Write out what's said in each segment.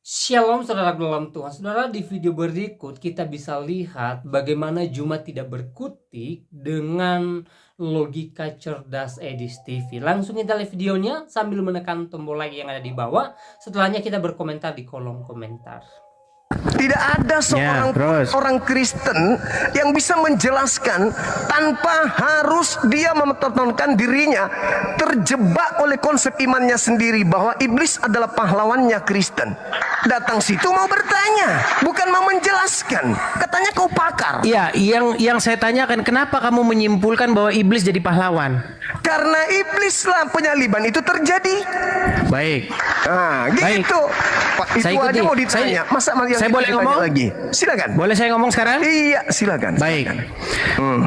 Shalom saudara dalam Tuhan. Saudara, di video berikut kita bisa lihat bagaimana Jumat tidak berkutik dengan logika cerdas Edis TV. Langsung kita lihat videonya sambil menekan tombol like yang ada di bawah. Setelahnya kita berkomentar di kolom komentar. Tidak ada seorang orang Kristen yang bisa menjelaskan tanpa harus dia mempertontonkan dirinya terjebak oleh konsep imannya sendiri bahwa iblis adalah pahlawannya Kristen. Datang situ mau bertanya, bukan mau menjelaskan. Katanya kau pakar. Iya, yang saya tanyakan, kenapa kamu menyimpulkan bahwa iblis jadi pahlawan? Karena iblislah penyaliban itu terjadi. Baik. Nah, gitu. Pak, itu Saya aja mau ditanya. Saya boleh ngomong lagi? Silakan. Boleh saya ngomong sekarang? Iya, silakan. Baik.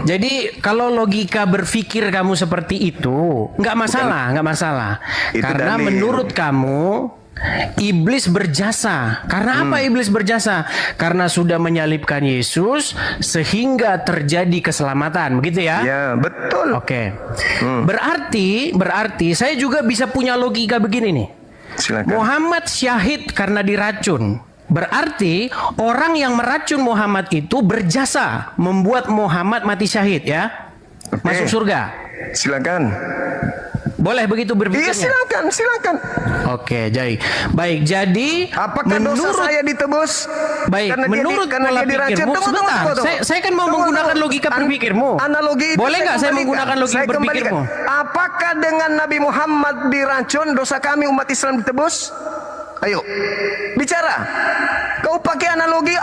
Jadi kalau logika berpikir kamu seperti itu, nggak masalah. Itu Karena dalil. menurut kamu iblis berjasa. Karena apa iblis berjasa? Karena sudah menyalibkan Yesus sehingga terjadi keselamatan, begitu ya? Ya, betul. Oke. Berarti saya juga bisa punya logika begini nih. Silakan. Muhammad syahid karena diracun. Berarti orang yang meracun Muhammad itu berjasa membuat Muhammad mati syahid ya. Oke. Masuk surga. Silakan. Boleh begitu berpikirnya? Iya, silakan. Oke, baik. Jadi Apakah dosa saya ditebus? Baik, menurut pola pikirmu, sebentar. Saya kan mau menggunakan logika berpikirmu. Analogi itu boleh nggak saya menggunakan logika berpikirmu? Apakah dengan Nabi Muhammad diracun dosa kami umat Islam ditebus? Ayo, bicara. Kau pakai analogi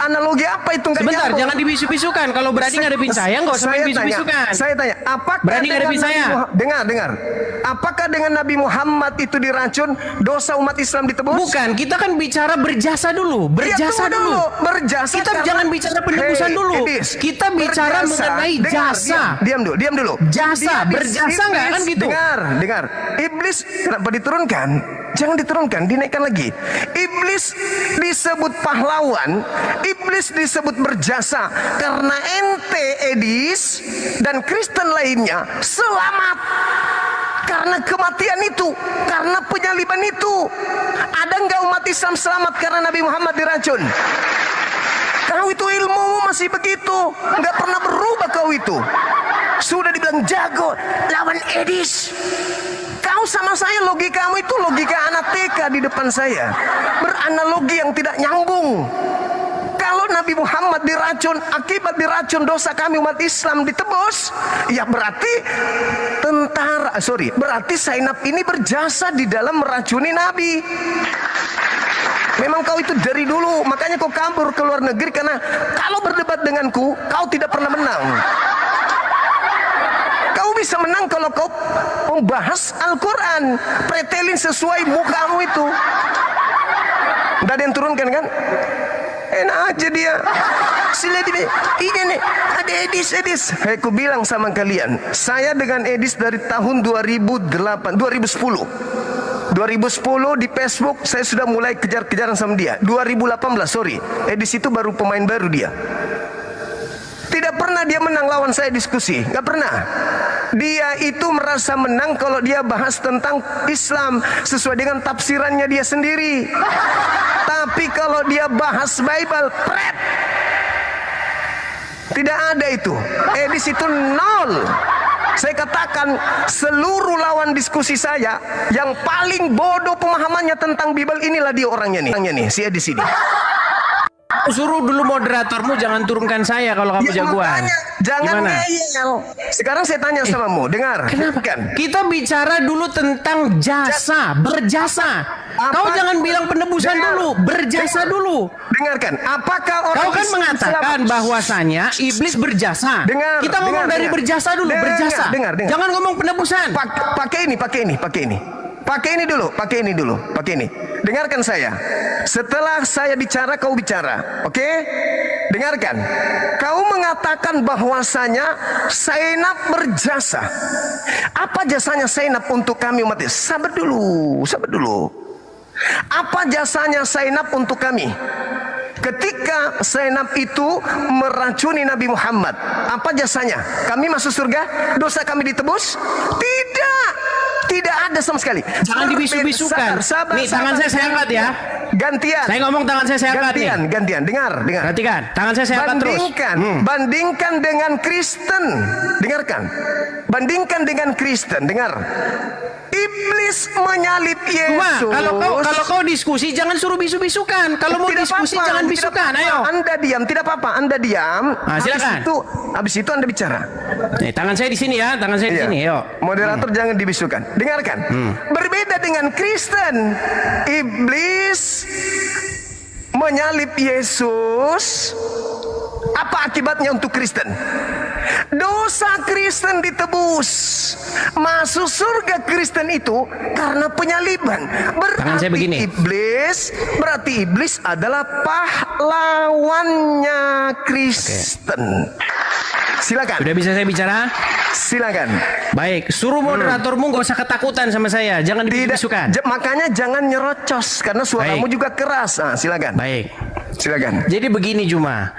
apa itu? Sebentar, jangan dibisu-bisukan. Kalau berani ngadepin saya, nggak usah main bisu-bisukan. Saya tanya, apakah berani ngadepin saya? Dengar. Apakah dengan Nabi Muhammad itu diracun, dosa umat Islam ditebus? Bukan, kita kan bicara berjasa dulu. Berjasa dulu. Berjasa. Kita jangan bicara penebusan dulu. Kita bicara mengenai jasa. Diam dulu. Jasa, berjasa nggak kan gitu? Dengar. Iblis kenapa diturunkan? Jangan diturunkan, dinaikkan lagi. Iblis disebut pahlawan, iblis disebut berjasa karena ente Edis dan Kristen lainnya selamat karena kematian itu, karena penyaliban itu. Ada nggak umat Islam selamat karena Nabi Muhammad diracun? Kau itu ilmu masih begitu, nggak pernah berubah kau itu. Sudah dibilang jago lawan Edis. Kau sama saya logikamu itu logika anak TK di depan saya. Beranalogi yang tidak nyambung. Kalau Nabi Muhammad diracun, akibat diracun dosa kami umat Islam ditebus, ya berarti berarti Zainab ini berjasa di dalam meracuni Nabi. Memang kau itu dari dulu, makanya kau kabur ke luar negeri karena kalau berdebat denganku, kau tidak pernah menang. Kau bisa menang kalau kau membahas Al-Quran, pretelin sesuai mukamu itu. Udah ada yang turunkan kan? Enak aja dia. Sila ini nih, ada Edis. Aku bilang sama kalian, saya dengan Edis dari tahun 2010 di Facebook saya sudah mulai kejar-kejaran sama dia. 2018, Edis itu baru pemain baru dia. Tidak pernah dia menang lawan saya diskusi, nggak pernah. Dia itu merasa menang kalau dia bahas tentang Islam sesuai dengan tafsirannya dia sendiri. Tapi kalau dia bahas Bible, tidak ada itu. Edis itu nol. Saya katakan seluruh lawan diskusi saya yang paling bodoh pemahamannya tentang Bible inilah dia orangnya nih, si Edis ini. Suruh dulu moderatormu jangan turunkan saya kalau kamu jagoan. Jangan ngeyel. Sekarang saya tanya samamu, dengar. Kenapa kan? Kita bicara dulu tentang jasa, berjasa. Kau jangan bilang penebusan dulu, berjasa dulu. Dengarkan, apakah orang kau kan mengatakan bahwasanya iblis berjasa. Kita ngomong dari berjasa dulu, berjasa. Jangan ngomong penebusan. Pakai ini dulu. Dengarkan saya. Setelah saya bicara, kau bicara. Oke? Dengarkan. Kau mengatakan bahwasanya Zainab berjasa. Apa jasanya Zainab untuk kami umat Islam? Sabar dulu. Apa jasanya Zainab untuk kami? Ketika Zainab itu meracuni Nabi Muhammad, apa jasanya? Kami masuk surga? Dosa kami ditebus? Tidak. Tidak ada sama sekali. Jangan dibisu-bisukan. Sabar, Nih, tangan saya angkat ya. Gantian. Saya ngomong tangan saya angkat nih. Gantian. Dengar. Perhatikan, tangan saya angkat terus. Bandingkan dengan Kristen. Dengarkan. Bandingkan dengan Kristen. Dengar. Iblis menyalip Yesus. Kalau kau diskusi jangan suruh bisu-bisukan. Kalau mau diskusi jangan bisukan. Ayo. Anda diam, tidak apa-apa. Anda diam. Silakan. Habis itu Anda bicara. Nih, tangan saya di sini ya. Tangan saya di sini. Yuk. Moderator jangan dibisukan. Dengarkan. Berbeda dengan Kristen. Iblis menyalip Yesus. Apa akibatnya untuk Kristen? Dosa Kristen ditebus. Masuk surga Kristen itu karena penyaliban. Berarti iblis adalah pahlawannya Kristen. Silakan. Sudah bisa saya bicara? Silakan. Baik, suruh moderatormu gak usah ketakutan sama saya. Jangan dibisukan. Makanya jangan nyerocos karena suaramu juga keras. Silakan. Baik. Silakan. Jadi begini Juma.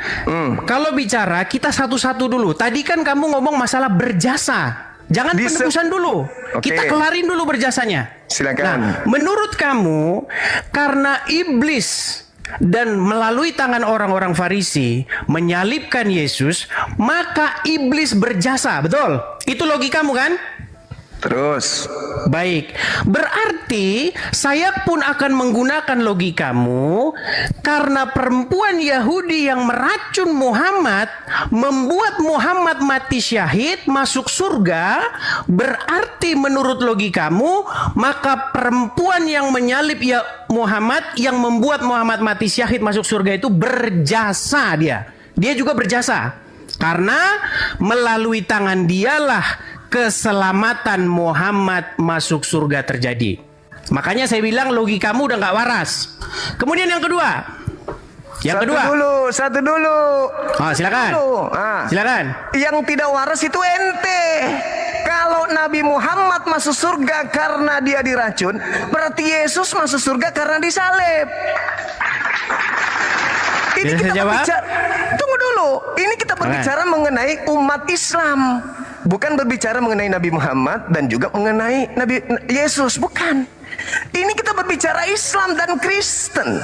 Kalau bicara kita satu-satu dulu. Tadi kan kamu ngomong masalah berjasa. Jangan penebusan dulu. Kita kelarin dulu berjasanya. Silakan. Nah, menurut kamu karena iblis dan melalui tangan orang-orang Farisi menyalibkan Yesus, maka iblis berjasa, betul? Itu logikamu kan? Terus. Baik, berarti saya pun akan menggunakan logikamu karena perempuan Yahudi yang meracun Muhammad membuat Muhammad mati syahid masuk surga. Berarti menurut logikamu maka perempuan yang menyalib Muhammad yang membuat Muhammad mati syahid masuk surga itu berjasa dia. Dia juga berjasa karena melalui tangan dialah keselamatan Muhammad masuk surga terjadi. Makanya saya bilang logikamu udah nggak waras. Kemudian yang kedua. Satu dulu. Silakan. Silakan. Yang tidak waras itu ente. Kalau Nabi Muhammad masuk surga karena dia diracun, berarti Yesus masuk surga karena disalib. Ini kita berbicara. Tunggu dulu. Ini kita berbicara mengenai umat Islam. Bukan berbicara mengenai Nabi Muhammad dan juga mengenai Nabi Yesus. Bukan. Ini kita berbicara Islam dan Kristen.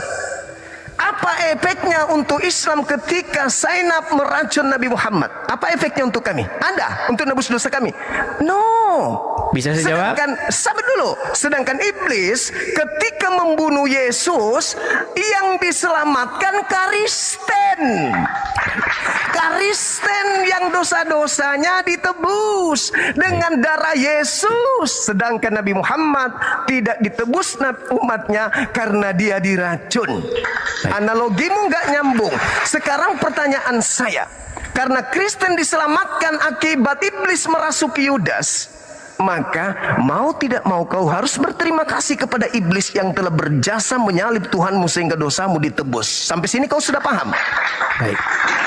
Apa efeknya untuk Islam ketika Zainab meracun Nabi Muhammad? Apa efeknya untuk kami? Anda untuk nebus dosa kami? No. Bisa saya jawab? Sabar dulu. Sedangkan iblis ketika membunuh Yesus, yang diselamatkan Kristen. Kristen yang dosa-dosanya ditebus dengan darah Yesus. Sedangkan Nabi Muhammad tidak ditebus umatnya karena dia diracun. Analogimu nggak nyambung. Sekarang pertanyaan saya, karena Kristen diselamatkan akibat iblis merasuki Yudas, maka mau tidak mau kau harus berterima kasih kepada iblis yang telah berjasa menyalib Tuhanmu sehingga dosamu ditebus. Sampai sini kau sudah paham? Baik.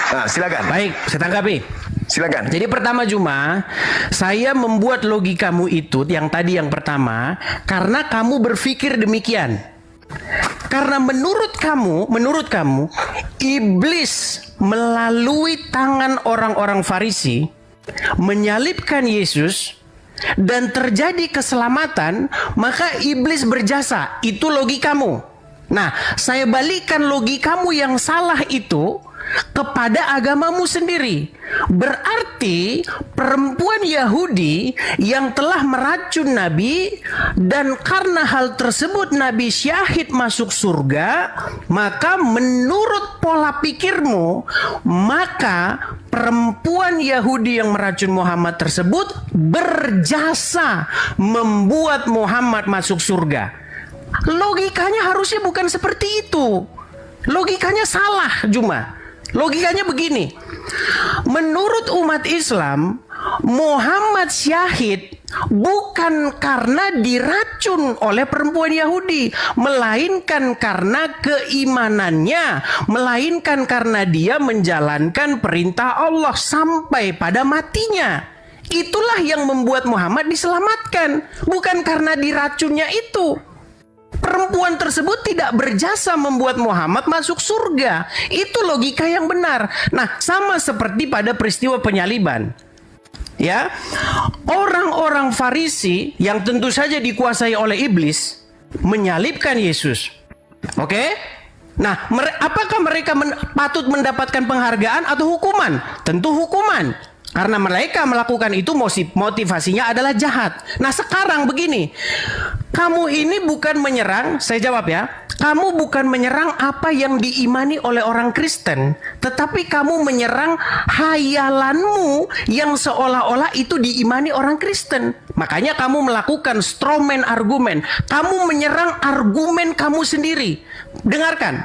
Nah, silakan. Baik, saya tanggapi. Silakan. Jadi pertama Juma, saya membuat logikamu itu yang tadi yang pertama karena kamu berpikir demikian. Karena menurut kamu iblis melalui tangan orang-orang Farisi menyalibkan Yesus dan terjadi keselamatan, maka iblis berjasa. Itu logikamu. Nah, saya balikkan logikamu yang salah itu kepada agamamu sendiri. Berarti perempuan Yahudi yang telah meracun Nabi dan karena hal tersebut Nabi syahid masuk surga, maka menurut pola pikirmu, maka perempuan Yahudi yang meracun Muhammad tersebut berjasa membuat Muhammad masuk surga. Logikanya harusnya bukan seperti itu. Logikanya salah, Juma. Logikanya begini. Menurut umat Islam, Muhammad syahid bukan karena diracun oleh perempuan Yahudi, melainkan karena keimanannya, melainkan karena dia menjalankan perintah Allah sampai pada matinya. Itulah yang membuat Muhammad diselamatkan, bukan karena diracunnya itu. Perempuan tersebut tidak berjasa membuat Muhammad masuk surga. Itu logika yang benar. Nah, sama seperti pada peristiwa penyaliban. ya, orang-orang Farisi yang tentu saja dikuasai oleh iblis menyalibkan Yesus. Oke? Nah, apakah mereka patut mendapatkan penghargaan atau hukuman? Tentu hukuman. Karena mereka melakukan itu motivasinya adalah jahat. Nah, sekarang begini. Kamu ini bukan menyerang, saya jawab ya. Kamu bukan menyerang apa yang diimani oleh orang Kristen, tetapi kamu menyerang hayalanmu yang seolah-olah itu diimani orang Kristen. Makanya kamu melakukan strawman argumen. Kamu menyerang argumen kamu sendiri. Dengarkan,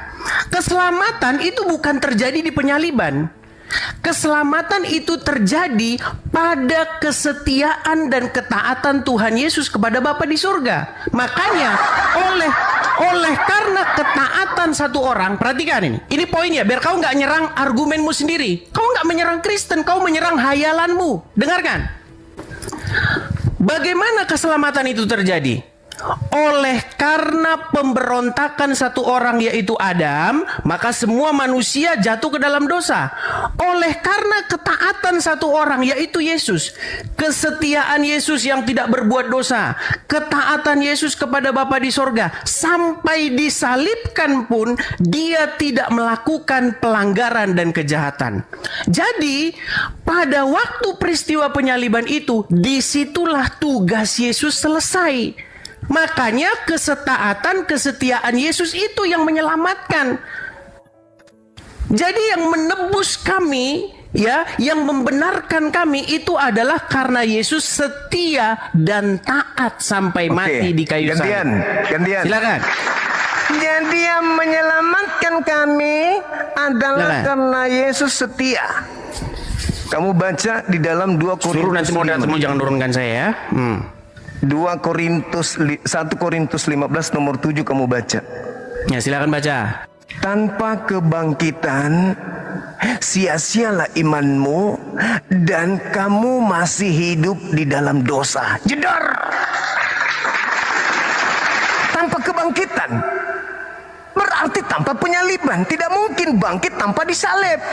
keselamatan itu bukan terjadi di penyaliban. Keselamatan itu terjadi pada kesetiaan dan ketaatan Tuhan Yesus kepada Bapa di surga. Makanya oleh karena ketaatan satu orang, perhatikan ini poinnya, biar kau nggak nyerang argumenmu sendiri. Kau nggak menyerang Kristen, kau menyerang hayalanmu. Dengarkan, bagaimana keselamatan itu terjadi? Oleh karena pemberontakan satu orang yaitu Adam, maka semua manusia jatuh ke dalam dosa. Oleh karena ketaatan satu orang yaitu Yesus, kesetiaan Yesus yang tidak berbuat dosa, ketaatan Yesus kepada Bapa di sorga, sampai disalibkan pun dia tidak melakukan pelanggaran dan kejahatan. Jadi pada waktu peristiwa penyaliban itu, disitulah tugas Yesus selesai. Makanya kesetiaan Yesus itu yang menyelamatkan. Jadi yang menebus kami, ya, yang membenarkan kami itu adalah karena Yesus setia dan taat sampai mati di kayu salib. Gantian. Silakan. Jadi yang menyelamatkan kami adalah karena Yesus setia. Kamu baca di dalam 2 Korintus. Suruh nanti mau jangan turunkan saya ya. 1 Korintus 15 nomor 7 kamu baca. Ya, silakan baca. Tanpa kebangkitan sia-sialah imanmu dan kamu masih hidup di dalam dosa. Jedor. Tanpa kebangkitan berarti tanpa penyaliban. Tidak mungkin bangkit tanpa disalib.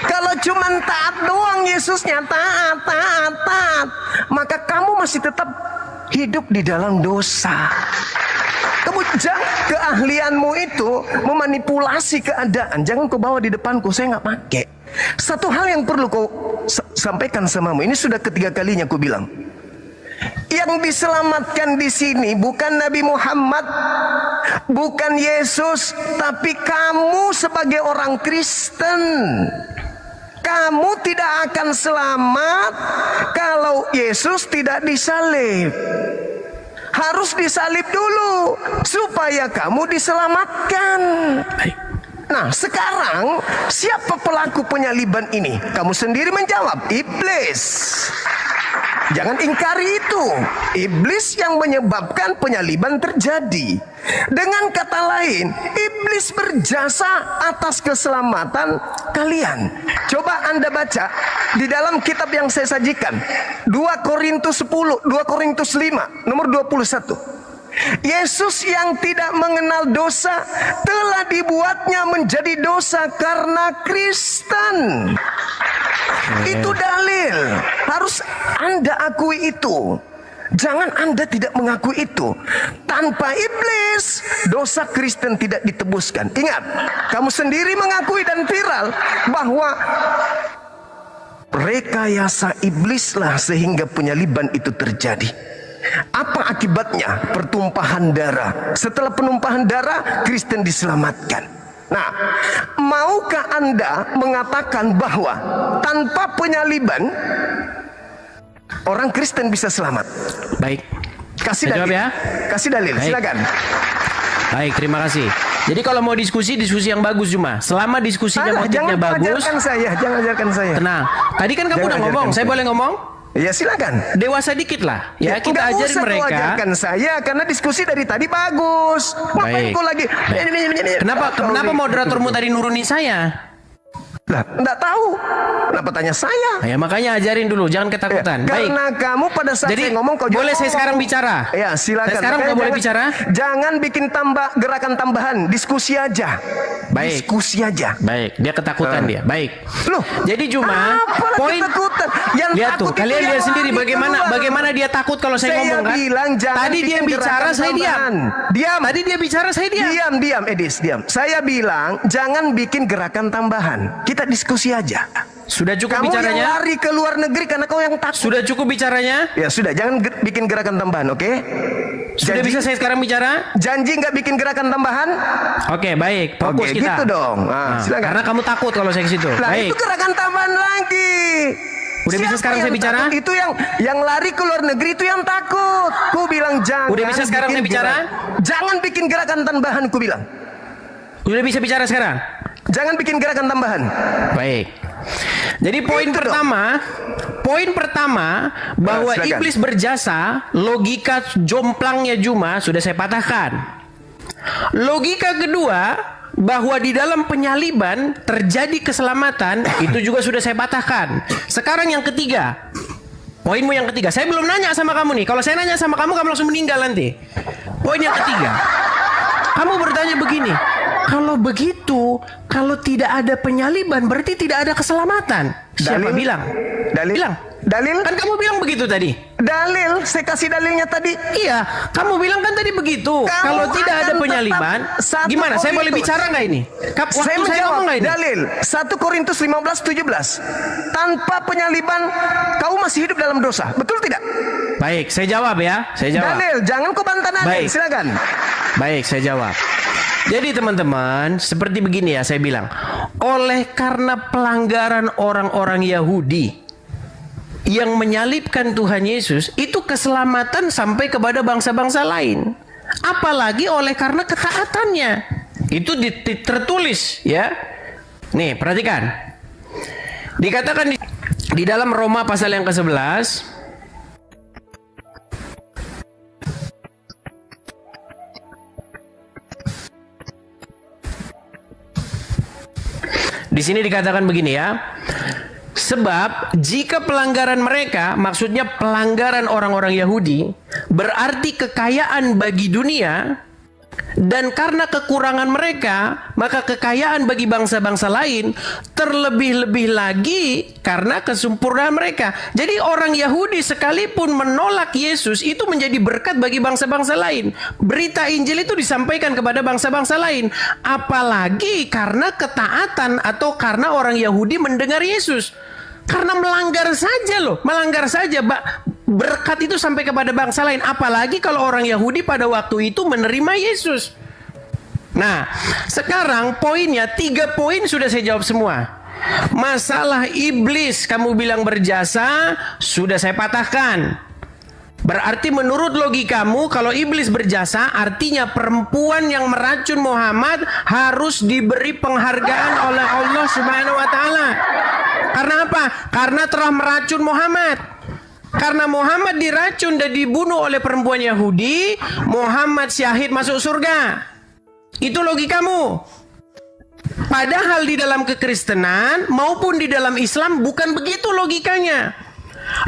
Kalau cuma taat doang Yesusnya, taat, maka kamu masih tetap hidup di dalam dosa. Keahlianmu itu memanipulasi keadaan. Jangan kau bawa di depanku, saya nggak pakai. Satu hal yang perlu kau sampaikan samamu. Ini sudah ketiga kalinya aku bilang. Yang diselamatkan di sini bukan Nabi Muhammad, bukan Yesus, tapi kamu sebagai orang Kristen. Kamu tidak akan selamat kalau Yesus tidak disalib. Harus disalib dulu supaya kamu diselamatkan. Nah, sekarang siapa pelaku penyaliban ini? Kamu sendiri menjawab, iblis. Jangan ingkari itu. Iblis yang menyebabkan penyaliban terjadi. Dengan kata lain, iblis berjasa atas keselamatan kalian. Coba Anda baca di dalam kitab yang saya sajikan, 2 Korintus 10, 2 Korintus 5, nomor 21. Yesus yang tidak mengenal dosa telah dibuatnya menjadi dosa karena Kristen. Itu dalil. Harus Anda akui itu. Jangan Anda tidak mengakui itu. Tanpa iblis, dosa Kristen tidak ditebuskan. Ingat, kamu sendiri mengakui dan viral bahwa rekayasa iblislah sehingga penyaliban itu terjadi. Apa akibatnya? Pertumpahan darah. Setelah penumpahan darah, Kristen diselamatkan. Nah, maukah Anda mengatakan bahwa tanpa penyaliban orang Kristen bisa selamat? Baik. Kasih dalil ya. Kasih dalil, baik. Silakan. Baik, terima kasih. Jadi kalau mau diskusi yang bagus cuma. Selama diskusinya motifnya bagus. Jangan ajarkan saya. Tenang. Tadi kan kamu udah ngomong, saya boleh ngomong? Ya silakan. Dewasa dikit lah. Ya, kita ajarin mereka. Ajarkan saya karena diskusi dari tadi bagus. Ngapain kau lagi? Kenapa moderatormu tadi nurunin saya? Lah, enggak tahu. Kenapa tanya saya? Ya makanya ajarin dulu, jangan ketakutan. Baik. Karena kamu pada saat jadi, saya ngomong kau boleh saya sekarang bicara? Ya, silakan. Saya sekarang nggak boleh bicara? Jangan bikin gerakan tambahan, diskusi aja. Baik. Diskusi aja. Baik, dia ketakutan dia. Baik. Loh, Jadi Juma, apalah poin ketakutan? Yang lihat takut tuh, itu kalian yang lihat sendiri lari bagaimana keluar. dia takut kalau saya ngomong kan. bilang jangan Tadi dia bikin bicara, gerakan saya diam. tambahan. Diam. Tadi dia bicara, saya diam. Diam, Edis, diam. Saya bilang jangan bikin gerakan tambahan. Kita diskusi aja. Sudah cukup Kamu yang bicaranya? lari ke luar negeri karena kau yang takut. Sudah cukup bicaranya? Ya sudah, jangan bikin gerakan tambahan, oke? Sudah Janji- bisa saya sekarang bicara? Janji nggak bikin gerakan tambahan? Oke, baik. Fokus Oke, kita. gitu dong. Nah, Silakan. karena kamu takut kalau saya ke situ. Nah, Baik. itu gerakan tambahan lagi. Udah bisa Siapa sekarang yang saya bicara? takut? Itu yang lari ke luar negeri itu yang takut. Ku bilang jangan. Udah bisa sekarang bikin saya bicara? Jangan bikin gerakan tambahan, ku bilang. Sudah bisa bicara sekarang? Jangan bikin gerakan tambahan. Baik. Jadi poin Itu pertama bahwa silakan. iblis berjasa, logika jomplangnya Juma sudah saya patahkan. Logika kedua bahwa di dalam penyaliban terjadi keselamatan itu juga sudah saya patahkan. Sekarang yang ketiga. Poinmu yang ketiga. Saya belum nanya sama kamu nih. Kalau saya nanya sama kamu langsung meninggal nanti. Poin yang ketiga. Kamu bertanya begini, kalau begitu, kalau tidak ada penyaliban berarti tidak ada keselamatan. Siapa Dalil? bilang? Dalil? Bilang. Dalil? Kan kamu bilang begitu tadi. Dalil, saya kasih dalilnya tadi. Iya, kamu bilang kan tadi begitu. Kamu Kalau tidak ada akan penyaliban, tetap satu gimana? Saya boleh Korintus. bicara nggak ini? Waktu saya menjawab, ngomong nggak ini? dalil 1 Korintus 15:17. Tanpa penyaliban kau masih hidup dalam dosa. Betul tidak? Baik, saya jawab ya. Saya jawab. Dalil, jangan kau bantah dalil. Baik. Silakan. Baik, saya jawab. Jadi teman-teman, seperti begini ya saya bilang. Oleh karena pelanggaran orang-orang Yahudi yang menyalibkan Tuhan Yesus, itu keselamatan sampai kepada bangsa-bangsa lain. Apalagi oleh karena ketaatannya. Itu tertulis ya. Nih, perhatikan. Dikatakan di dalam Roma pasal yang ke-11. Di sini dikatakan begini ya. Sebab jika pelanggaran mereka, maksudnya pelanggaran orang-orang Yahudi, berarti kekayaan bagi dunia, dan karena kekurangan mereka, maka kekayaan bagi bangsa-bangsa lain, terlebih-lebih lagi karena kesempurnaan mereka. Jadi orang Yahudi sekalipun menolak Yesus, itu menjadi berkat bagi bangsa-bangsa lain. Berita Injil itu disampaikan kepada bangsa-bangsa lain. Apalagi karena ketaatan atau karena orang Yahudi mendengar Yesus. Karena melanggar saja loh, melanggar saja berkat itu sampai kepada bangsa lain. Apalagi kalau orang Yahudi pada waktu itu menerima Yesus. Nah, sekarang poinnya 3 poin sudah saya jawab semua. Masalah iblis kamu bilang berjasa, sudah saya patahkan. Berarti menurut logikamu kalau iblis berjasa artinya perempuan yang meracun Muhammad harus diberi penghargaan oleh Allah Subhanahu wa taala. Karena apa? Karena telah meracun Muhammad. Karena Muhammad diracun dan dibunuh oleh perempuan Yahudi, Muhammad syahid masuk surga. Itu logikamu. Padahal di dalam kekristenan maupun di dalam Islam bukan begitu logikanya.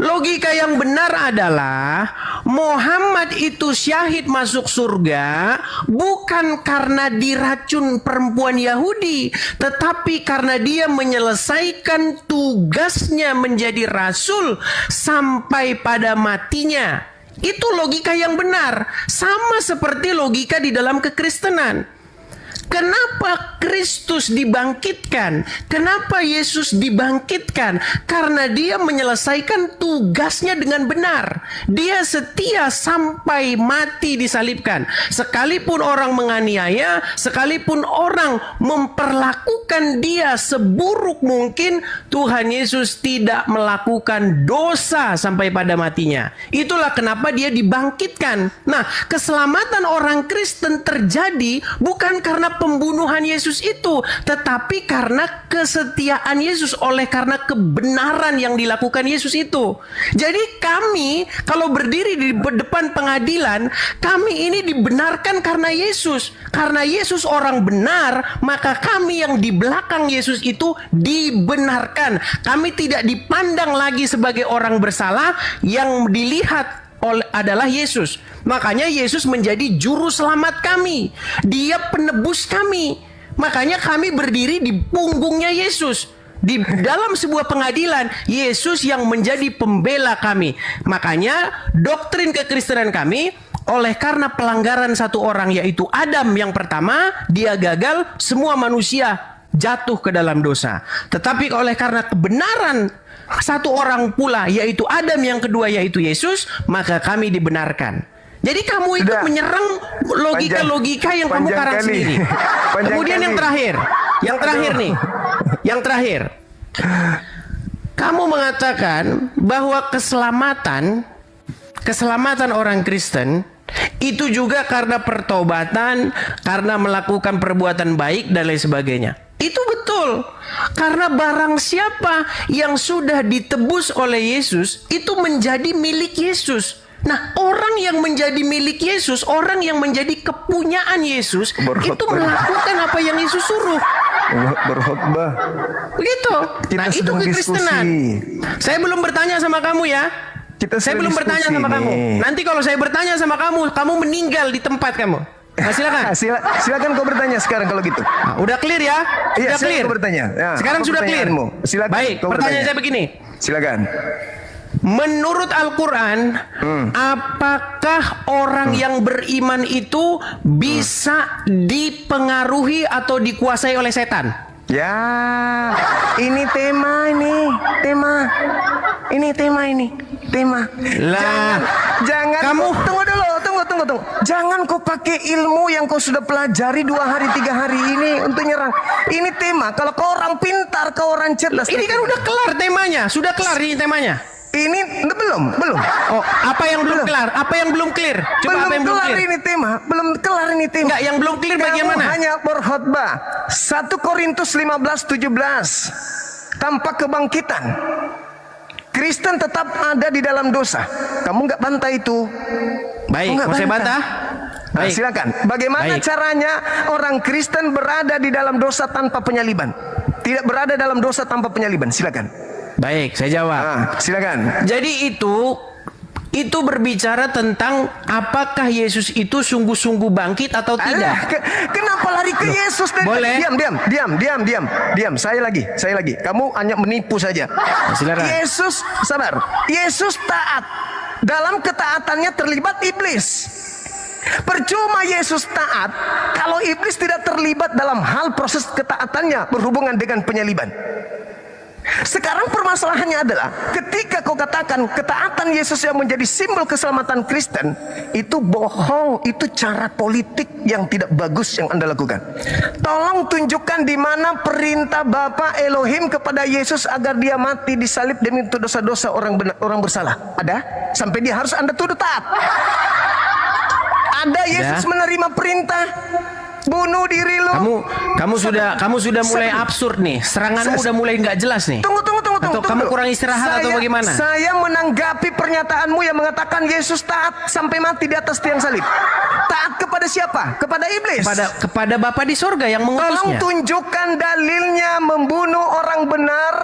Logika yang benar adalah Muhammad itu syahid masuk surga bukan karena diracun perempuan Yahudi, tetapi karena dia menyelesaikan tugasnya menjadi rasul sampai pada matinya. Itu logika yang benar. Sama seperti logika di dalam kekristenan. Kenapa Kristus dibangkitkan? Kenapa Yesus dibangkitkan? Karena dia menyelesaikan tugasnya dengan benar. Dia setia sampai mati disalibkan. Sekalipun orang menganiaya, sekalipun orang memperlakukan dia seburuk mungkin, Tuhan Yesus tidak melakukan dosa sampai pada matinya. Itulah kenapa dia dibangkitkan. Nah, keselamatan orang Kristen terjadi bukan karena pembunuhan Yesus itu, tetapi karena kesetiaan Yesus, oleh karena kebenaran yang dilakukan Yesus itu. Jadi kami kalau berdiri di depan pengadilan, kami ini dibenarkan karena Yesus. Karena Yesus orang benar, maka kami yang di belakang Yesus itu dibenarkan. Kami tidak dipandang lagi sebagai orang bersalah, yang dilihat adalah Yesus. Makanya Yesus menjadi juru selamat kami. Dia penebus kami. Makanya kami berdiri di punggungnya Yesus. Di dalam sebuah pengadilan, Yesus yang menjadi pembela kami. Makanya doktrin kekristenan kami, oleh karena pelanggaran satu orang yaitu Adam yang pertama, dia gagal, semua manusia jatuh ke dalam dosa. Tetapi oleh karena kebenaran satu orang pula yaitu Adam yang kedua yaitu Yesus, maka kami dibenarkan. Jadi kamu itu menyerang logika-logika yang kamu karang sendiri. Kemudian yang terakhir, kamu mengatakan bahwa keselamatan orang Kristen itu juga karena pertobatan, karena melakukan perbuatan baik dan lain sebagainya. Itu betul. Karena barang siapa yang sudah ditebus oleh Yesus itu menjadi milik Yesus. Nah, orang yang menjadi milik Yesus, orang yang menjadi kepunyaan Yesus, itu melakukan apa yang Yesus suruh. Berkhotbah. Begitu. Nah, itu kekristenan. Saya belum bertanya sama kamu ya. Saya belum bertanya sama kamu. Nanti kalau saya bertanya sama kamu, kamu meninggal di tempat kamu. Nah, silakan. Silakan kau bertanya sekarang kalau gitu. Nah, udah clear ya? Iya, sudah clear. Bertanya. Ya, sekarang sudah clear. Silakan. Baik, pertanyaan saya begini. Silakan. Menurut Al-Quran, apakah orang yang beriman itu bisa dipengaruhi atau dikuasai oleh setan? Ya, ini tema. Lah, jangan kamu tunggu dulu. Jangan kau pakai ilmu yang kau sudah pelajari 2 hari 3 hari ini untuk nyerang. Ini tema. Kalau kau orang pintar, kau orang cerdas. Ini kan udah kelar temanya, sudah kelar ini temanya. Ini belum. Oh, apa yang belum kelar? Apa yang belum clear? Coba apa yang belum clear? Belum kelar ini tema. Enggak, yang belum clear bagaimana? Hanya berkhotbah. 1 Korintus 15:17. Tanpa kebangkitan, Kristen tetap ada di dalam dosa. Kamu nggak bantah itu? Baik, mau saya bantah? Nah, silakan. Bagaimana caranya orang Kristen berada di dalam dosa tanpa penyaliban? Tidak berada dalam dosa tanpa penyaliban. Silakan. Baik, saya jawab. Silakan. Jadi itu berbicara tentang apakah Yesus itu sungguh-sungguh bangkit atau tidak. Kenapa lari ke Yesus? Boleh. Diam. Saya lagi. Kamu hanya menipu saja. Silakan. Yesus taat. Dalam ketaatannya terlibat iblis. Percuma Yesus taat kalau iblis tidak terlibat dalam hal proses ketaatannya berhubungan dengan penyaliban. Sekarang permasalahannya adalah ketika kau katakan ketaatan Yesus yang menjadi simbol keselamatan Kristen, itu bohong, itu cara politik yang tidak bagus yang Anda lakukan. Tolong tunjukkan di mana perintah Bapa Elohim kepada Yesus agar dia mati disalib demi dosa-dosa orang bersalah. Ada? Sampai dia harus Anda tuduh taat. Ada Yesus menerima perintah bunuh diri lu. Kamu sudah mulai absurd nih. Seranganmu udah mulai nggak jelas nih. Tunggu. Atau kamu kurang istirahat atau bagaimana? Saya menanggapi pernyataanmu yang mengatakan Yesus taat sampai mati di atas tiang salib. Taat kepada siapa? Kepada iblis. Kepada Bapa di sorga yang mengutusnya. Tolong tunjukkan dalilnya membunuh orang benar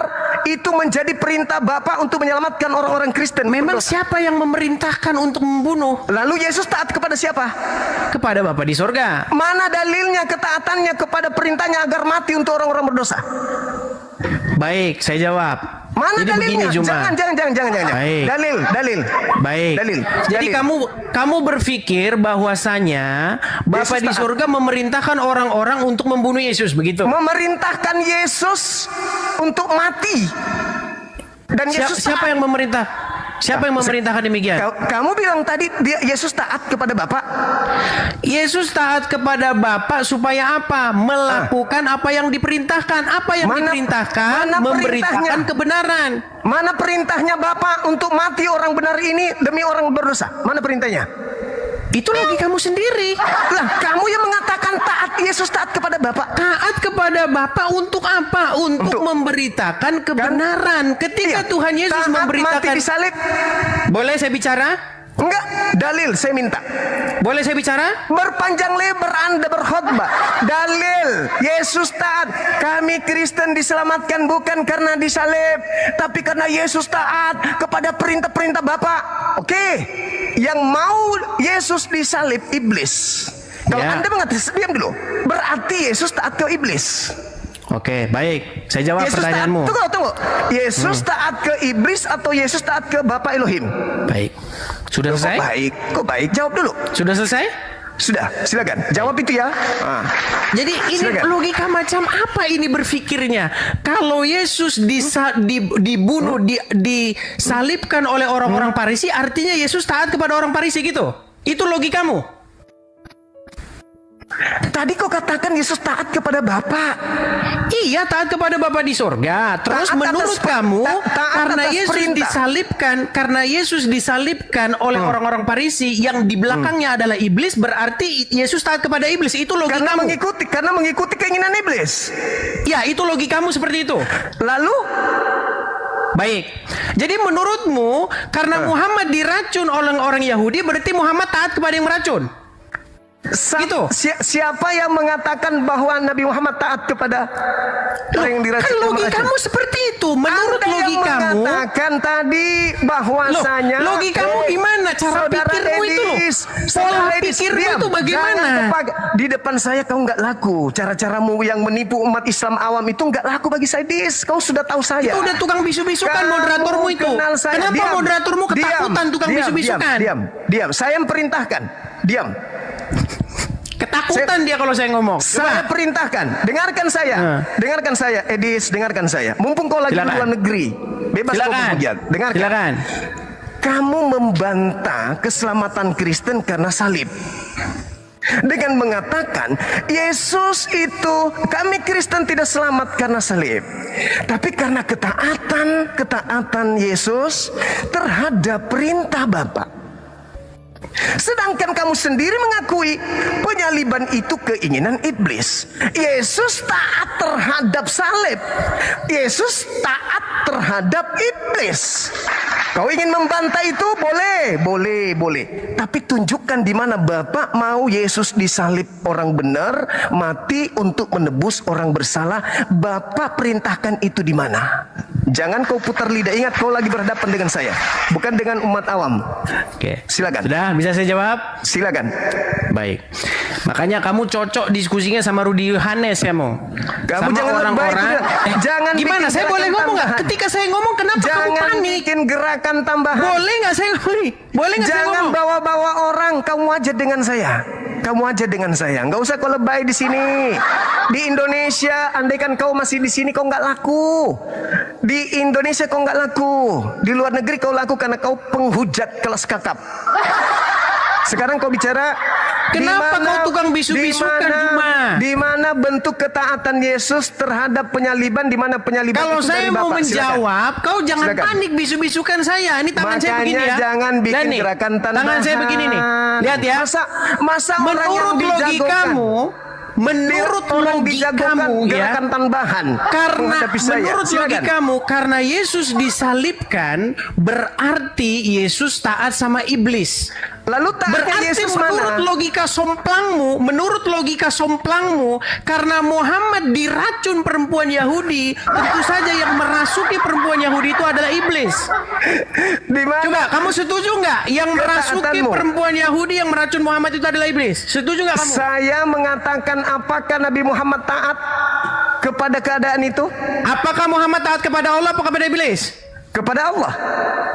itu menjadi perintah Bapa untuk menyelamatkan orang-orang Kristen. Memang siapa yang memerintahkan untuk membunuh? Lalu Yesus taat kepada siapa? Kepada Bapa di sorga. Mana dalilnya ketaatannya kepada perintahnya agar mati untuk orang-orang berdosa? Baik, saya jawab. Mana jadi dalilnya? Begini, Jangan. Baik. Dalil. Baik. Jadi kamu berpikir bahwasanya Bapa di surga memerintahkan orang-orang untuk membunuh Yesus, begitu? Memerintahkan Yesus untuk mati. Dan Yesus siapa yang memerintah? Siapa yang memerintahkan demikian? Kamu bilang tadi Yesus taat kepada Bapa. Yesus taat kepada Bapa supaya apa? Melakukan apa yang diperintahkan. Apa yang diperintahkan? Memberitakan kebenaran. Mana perintahnya Bapa untuk mati orang benar ini demi orang berdosa? Mana perintahnya? Itu lagi kamu sendiri. Lah, kamu yang mengatakan taat, Yesus taat kepada Bapa. Taat kepada Bapa untuk apa? Untuk memberitakan kebenaran. Ketika Tuhan Yesus memberitakan mati disalib. Boleh saya bicara? Enggak, dalil saya minta. Boleh saya bicara? Berpanjang lebar Anda berkhotbah. Dalil, Yesus taat. Kami Kristen diselamatkan bukan karena disalib, tapi karena Yesus taat kepada perintah-perintah Bapa. Oke. Yang mau Yesus disalib iblis. Kalau Ya. Anda mengatakan, diam dulu. Berarti Yesus taat ke iblis. Oke, baik. Saya jawab Yesus pertanyaanmu. taat, tunggu. Yesus taat ke iblis atau Yesus taat ke Bapa Elohim? Baik. Sudah selesai? Kok baik? Jawab dulu. Sudah selesai? Sudah, silakan. Jawab itu ya. Jadi ini Silakan. logika macam apa ini berpikirnya? Kalau Yesus dibunuh, disalibkan oleh orang-orang Farisi, artinya Yesus taat kepada orang Farisi gitu? Itu logikamu? Tadi kau katakan Yesus taat kepada Bapa. Iya, taat kepada Bapa di sorga. Terus Taat menurut atas kamu, taat karena atas perintah. Yesus disalibkan oleh orang-orang Farisi yang di belakangnya adalah iblis, berarti Yesus taat kepada iblis. Itu Karena logikamu. mengikuti keinginan iblis. Ya, itu logikamu seperti itu. Lalu Baik. Jadi menurutmu karena Muhammad diracun oleh orang Yahudi, berarti Muhammad taat kepada yang meracun. Gitu. Siapa yang mengatakan bahwa Nabi Muhammad taat kepada orang yang diracun? Kan logikamu seperti itu. Menurut Anda yang logikamu, mengatakan tadi bahwasanya logikamu gimana? Cara pikirmu itu loh. Pola pikirmu itu bagaimana? Di depan saya kau nggak laku. Cara-caramu yang menipu umat Islam awam itu nggak laku bagi saya, Dis. Kau sudah tahu saya. Itu udah tukang bisu-bisukan Kamu moderatormu itu. kenal saya. Kenapa Diam. moderatormu ketakutan tukang bisu-bisukan? Diam. Saya perintahkan. Diam. Ketakutan dia kalau saya ngomong. Saya Coba. perintahkan, dengarkan saya, Edis, dengarkan saya. Mumpung kau lagi di Silakan. luar negeri, bebas kau berhujat. Dengarkan. Silakan. Kamu membantah keselamatan Kristen karena salib. Dengan mengatakan Yesus itu, kami Kristen tidak selamat karena salib, tapi karena ketaatan Yesus terhadap perintah Bapa. Sedangkan kamu sendiri mengakui penyaliban itu keinginan iblis. Yesus taat terhadap salib. Yesus taat terhadap iblis. Kau ingin membantah itu? Boleh. Tapi tunjukkan di mana Bapa mau Yesus disalib orang benar, mati untuk menebus orang bersalah. Bapa perintahkan itu di mana? Jangan kau putar lidah. Ingat, kau lagi berhadapan dengan saya, bukan dengan umat awam. Oke. Silakan. Sudah, bisa saya jawab? Silakan. Baik. Makanya kamu cocok diskusinya sama Rudi Yohanes kamu. Kamu Sama jangan lebay, orang-orang. udah. Jangan Gimana? bikin Saya boleh gerakan ngomong nggak? tambahan. Ketika saya ngomong, kenapa kamu Jangan panik? bikin gerakan tambahan. Boleh nggak saya ngomong? Boleh nggak saya Jangan ngomong? bawa-bawa orang. Kamu aja dengan saya. Nggak usah kau lebay di sini. Di Indonesia, andaikan kau masih di sini, kau nggak laku. Di Indonesia kau nggak laku. Di luar negeri kau laku karena kau penghujat kelas kakap. Sekarang kau bicara. Kenapa kau tukang bisu-bisukan cuma? Di mana bentuk ketaatan Yesus terhadap penyaliban? Di mana penyaliban Kalau itu saya dari mau Bapak? menjawab, kau jangan Silakan. panik bisu-bisukan saya. Ini tangan saya Makanya begini ya. jangan bikin Lihat nih, gerakan tambahan. tangan saya begini nih. Lihat ya. Masa orang yang Menurut dijagokan, menurut orang dijagokan logikamu ya. gerakan tambahan Karena menghadapi saya. menurut Silakan. logikamu, karena Yesus disalibkan, berarti Yesus taat sama iblis. Lalu taatnya Berarti Yesus menurut mana? logika somplangmu, karena Muhammad diracun perempuan Yahudi, tentu saja yang merasuki perempuan Yahudi itu adalah iblis. Di mana? Coba kamu setuju nggak? Yang merasuki Ketaatanmu. perempuan Yahudi yang meracun Muhammad itu adalah iblis? Setuju nggak kamu? Saya mengatakan apakah Nabi Muhammad taat kepada keadaan itu? Apakah Muhammad taat kepada Allah atau kepada iblis? Kepada Allah.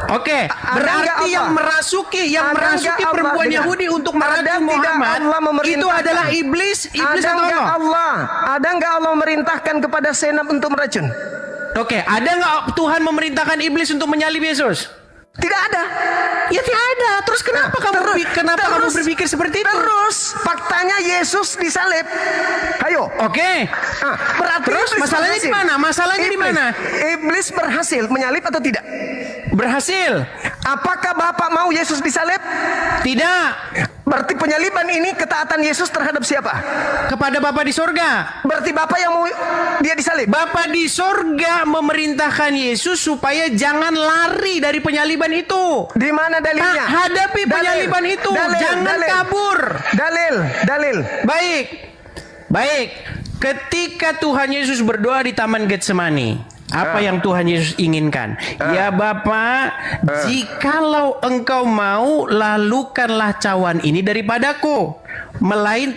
Oke, Ada nggak berarti Allah? yang merasuki Ada nggak Allah? perempuan Dengar. Yahudi untuk Ada meracun tidak Muhammad Allah memerintahkan? itu adalah iblis Ada atau nggak Allah? Allah? Ada nggak Allah memerintahkan kepada Senap untuk meracun? Oke, ada nggak Tuhan memerintahkan iblis untuk menyalib Yesus? Tidak ada. Ya tidak ada. Terus kenapa kamu berpikir seperti itu? Terus faktanya Yesus disalib. Ayo. Oke. Berarti Terus iblis masalahnya di berhasil. mana? Masalahnya di mana? Iblis berhasil menyalib atau tidak? Berhasil? Apakah Bapak mau Yesus disalib? Tidak. Berarti penyaliban ini ketaatan Yesus terhadap siapa? Kepada Bapa di sorga. Berarti Bapak yang mau dia disalib. Bapa di sorga memerintahkan Yesus supaya jangan lari dari penyaliban itu. Di mana dalilnya? Hadapi penyaliban itu. Jangan kabur. Dalil. Baik. Ketika Tuhan Yesus berdoa di Taman Getsemani, Apa yang Tuhan Yesus inginkan? Ya Bapa, jikalau engkau mau, lalukanlah cawan ini daripadaku.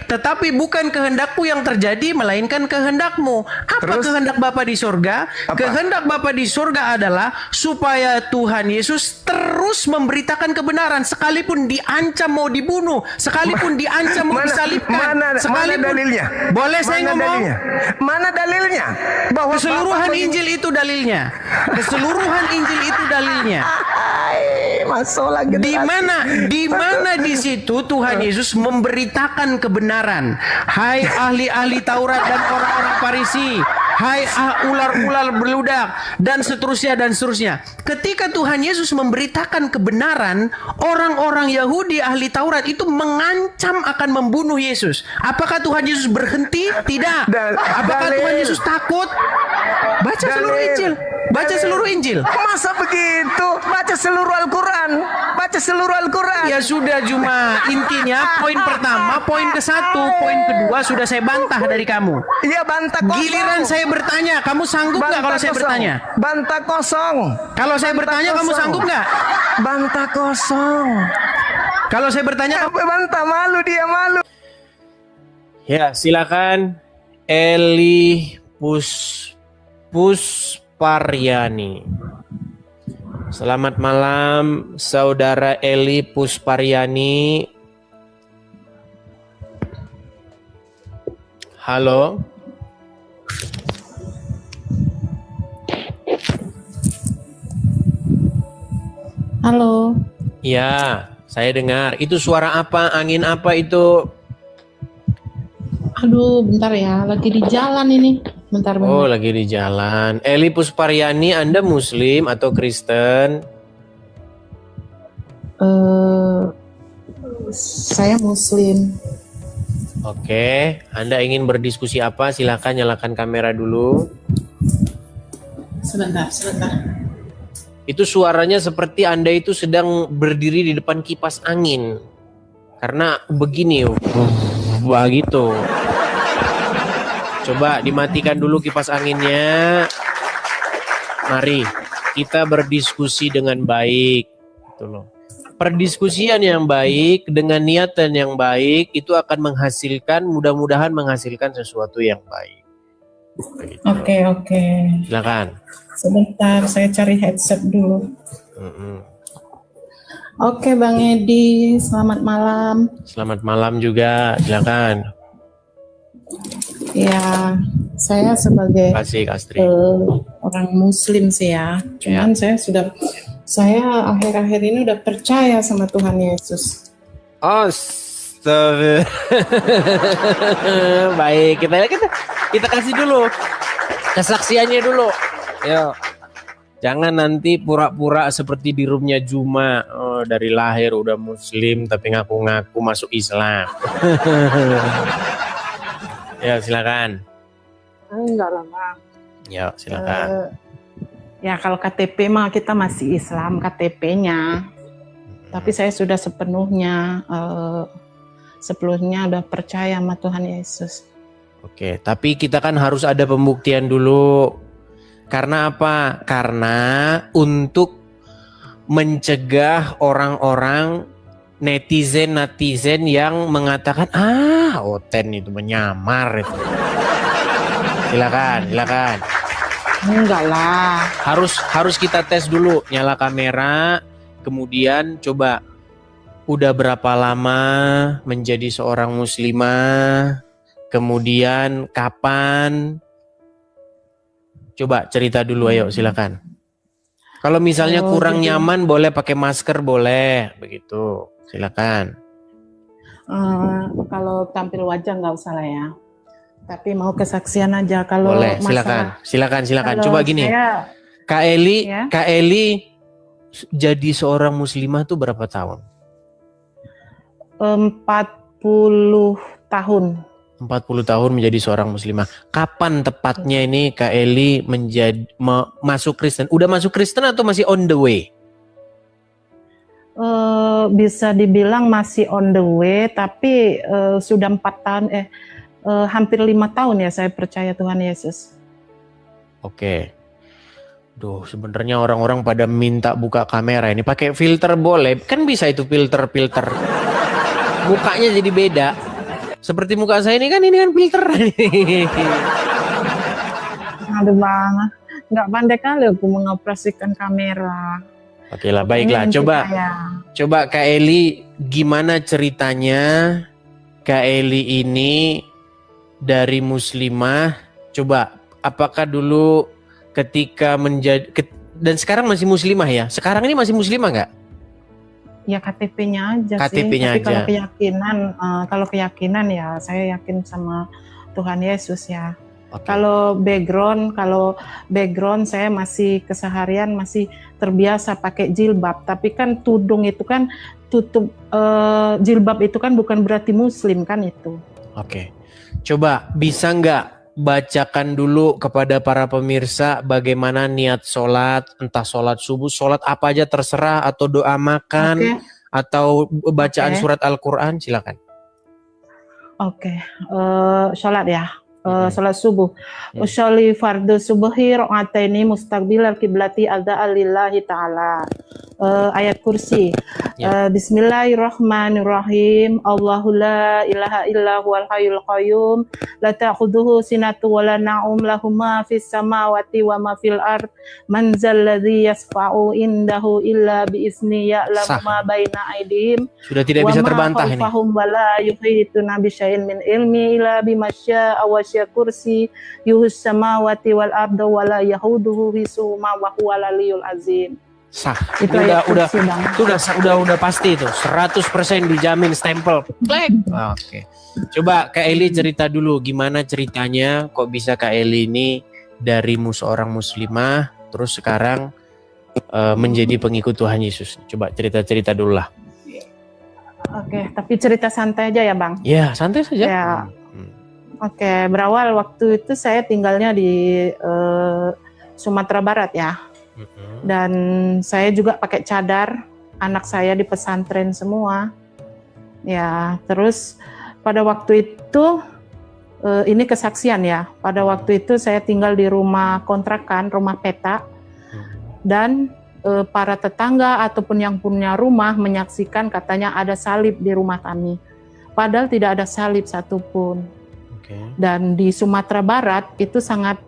Tetapi bukan kehendakku yang terjadi, melainkan kehendakmu. Apa Terus? kehendak Bapa di surga? Kehendak Bapa di surga adalah supaya Tuhan Yesus terus memberitakan kebenaran, sekalipun diancam mau dibunuh, sekalipun diancam mau disalibkan, mana dalilnya? Boleh saya ngomong? Dalilnya? Mana dalilnya? Bahwa Keseluruhan Bapak Injil itu dalilnya. Keseluruhan Injil itu dalilnya. masuk lagi. Di mana di situ Tuhan Yesus memberitakan kebenaran. Hai ahli-ahli Taurat dan orang-orang Farisi, hai ular-ular beludak, dan seterusnya dan seterusnya. Ketika Tuhan Yesus memberitakan kebenaran, orang-orang Yahudi ahli Taurat itu mengancam akan membunuh Yesus. Apakah Tuhan Yesus berhenti? Tidak. Apakah Tuhan Yesus takut? Baca seluruh Injil. Baca seluruh Injil. Masa begitu? Baca seluruh Al-Quran. Baca seluruh Al-Quran. Ya sudah, Juma. Intinya poin pertama, poin ke-1, poin kedua sudah saya bantah dari kamu. Iya, bantah kosong. Giliran saya bertanya, kamu sanggup nggak kalau saya bertanya? Bantah kosong. Kalau saya bertanya, kamu sanggup nggak? Bantah kosong. Kalau saya bertanya, Apa bantah? Malu dia, malu. Ya, silakan Eli Pusparyani. Selamat malam, Saudara Eli Pusparyani. Halo. Halo. Ya, saya dengar. Itu suara apa? Angin apa itu? Aduh, bentar ya. Lagi di jalan ini. Bentar. Oh, lagi di jalan. Eli Pusparyani, Anda Muslim atau Kristen? Saya Muslim. Oke, Anda ingin berdiskusi apa? Silakan nyalakan kamera dulu. Sebentar. Itu suaranya seperti Anda itu sedang berdiri di depan kipas angin. Karena begini, begitu. Coba dimatikan dulu kipas anginnya. Mari kita berdiskusi dengan baik. Gitu loh. Perdiskusian yang baik dengan niatan yang baik itu akan menghasilkan, mudah-mudahan menghasilkan sesuatu yang baik. Begitu. Oke. Silakan. Sebentar, saya cari headset dulu. Mm-mm. Oke, Bang Edi. Selamat malam. Selamat malam juga. Silakan. Ya, saya sebagai Kasih Kastri. orang Muslim sih ya. Cuman saya akhir-akhir ini udah percaya sama Tuhan Yesus. Astaga. Baik, kita kasih dulu kesaksiannya dulu. Yo. Jangan nanti pura-pura seperti di roomnya Juma. Oh, dari lahir udah Muslim tapi ngaku-ngaku masuk Islam. Ya, silakan. Enggak lah, Bang. Ya, silakan. Ya kalau KTP mah kita masih Islam KTP-nya. Tapi saya sudah sepenuhnya udah percaya sama Tuhan Yesus. Oke, tapi kita kan harus ada pembuktian dulu. Karena apa? Karena untuk mencegah orang-orang netizen yang mengatakan Oten itu menyamar itu. Silakan. Enggak lah. Harus kita tes dulu, nyala kamera, kemudian coba udah berapa lama menjadi seorang muslimah, kemudian kapan? Coba cerita dulu, ayo silakan. Kalau misalnya kurang nyaman boleh pakai masker, boleh begitu. Silakan. Kalau tampil wajah nggak usah lah ya. Tapi mau kesaksian aja kalau boleh, silakan. Coba gini. Kak Eli jadi seorang muslimah tuh berapa tahun? 40 tahun. 40 tahun menjadi seorang muslimah. Kapan tepatnya ini Kak Eli masuk Kristen? Udah masuk Kristen atau masih on the way? Bisa dibilang masih on the way, tapi sudah 4 tahun, hampir 5 tahun ya saya percaya Tuhan Yesus. Oke. Duh, sebenarnya orang-orang pada minta buka kamera ini pakai filter boleh, kan bisa itu filter. Mukanya jadi beda. Seperti muka saya ini kan filter. Aduh bang, nggak pandai kali aku mengoperasikan kamera. Oke lah, baiklah. Pengen Coba kita ya. Coba Kak Eli, gimana ceritanya Kak Eli ini dari muslimah? Coba, apakah dulu ketika dan sekarang masih muslimah ya? Sekarang ini masih muslimah nggak? Ya KTP-nya aja KTP-nya sih. Tapi aja. kalau keyakinan ya saya yakin sama Tuhan Yesus ya. Oke. Kalau background saya masih keseharian masih terbiasa pakai jilbab, tapi kan tudung itu kan tutup jilbab itu kan bukan berarti muslim kan itu. Oke. Coba bisa nggak bacakan dulu kepada para pemirsa bagaimana niat sholat, entah sholat subuh, sholat apa aja terserah, atau doa makan, Oke. atau bacaan Oke. surat Al-Quran, silakan. Oke, sholat ya. Sholat subuh. Usolli fardu subuhi rakaataini mustaqbilal kiblati adza'a lillahi ta'ala. Ayat kursi. Ya. Bismillahirrahmanirrahim. Allahu la ilaha illa huwal hayyul qayyum. La ta'khudhuhu sinatun wa la na'um lahu ma fis samawati wa ma fil ard. Man zal ladzi yasfa'u indahu illa bi izni ya'lamu Sah. ma baina aydihim. Sudah tidak bisa terbantah ini. Fahum wala yuhituna bi syai'in min ilmi illa bima syaa wa syaa kursi yuhus samawati wal arda wala yahuduhu hisuhuma wa huwal aliyyul azim. Sah. Itu Ini ayat udah kursi, Bang. udah pasti itu. 100% dijamin stempel. Klik. Oke. Coba Kak Eli cerita dulu gimana ceritanya kok bisa Kak Eli ini dari seorang muslimah terus sekarang menjadi pengikut Tuhan Yesus. Coba cerita-cerita dulu lah. Oke, tapi cerita santai aja ya, Bang. Ya, santai saja. Ya. Oke, berawal waktu itu saya tinggalnya di Sumatera Barat ya. Dan saya juga pakai cadar, anak saya di pesantren semua. Ya, terus pada waktu itu ini kesaksian ya. Pada waktu itu saya tinggal di rumah kontrakan, rumah peta. Dan para tetangga ataupun yang punya rumah menyaksikan katanya ada salib di rumah kami. Padahal tidak ada salib satupun. Dan di Sumatera Barat itu sangat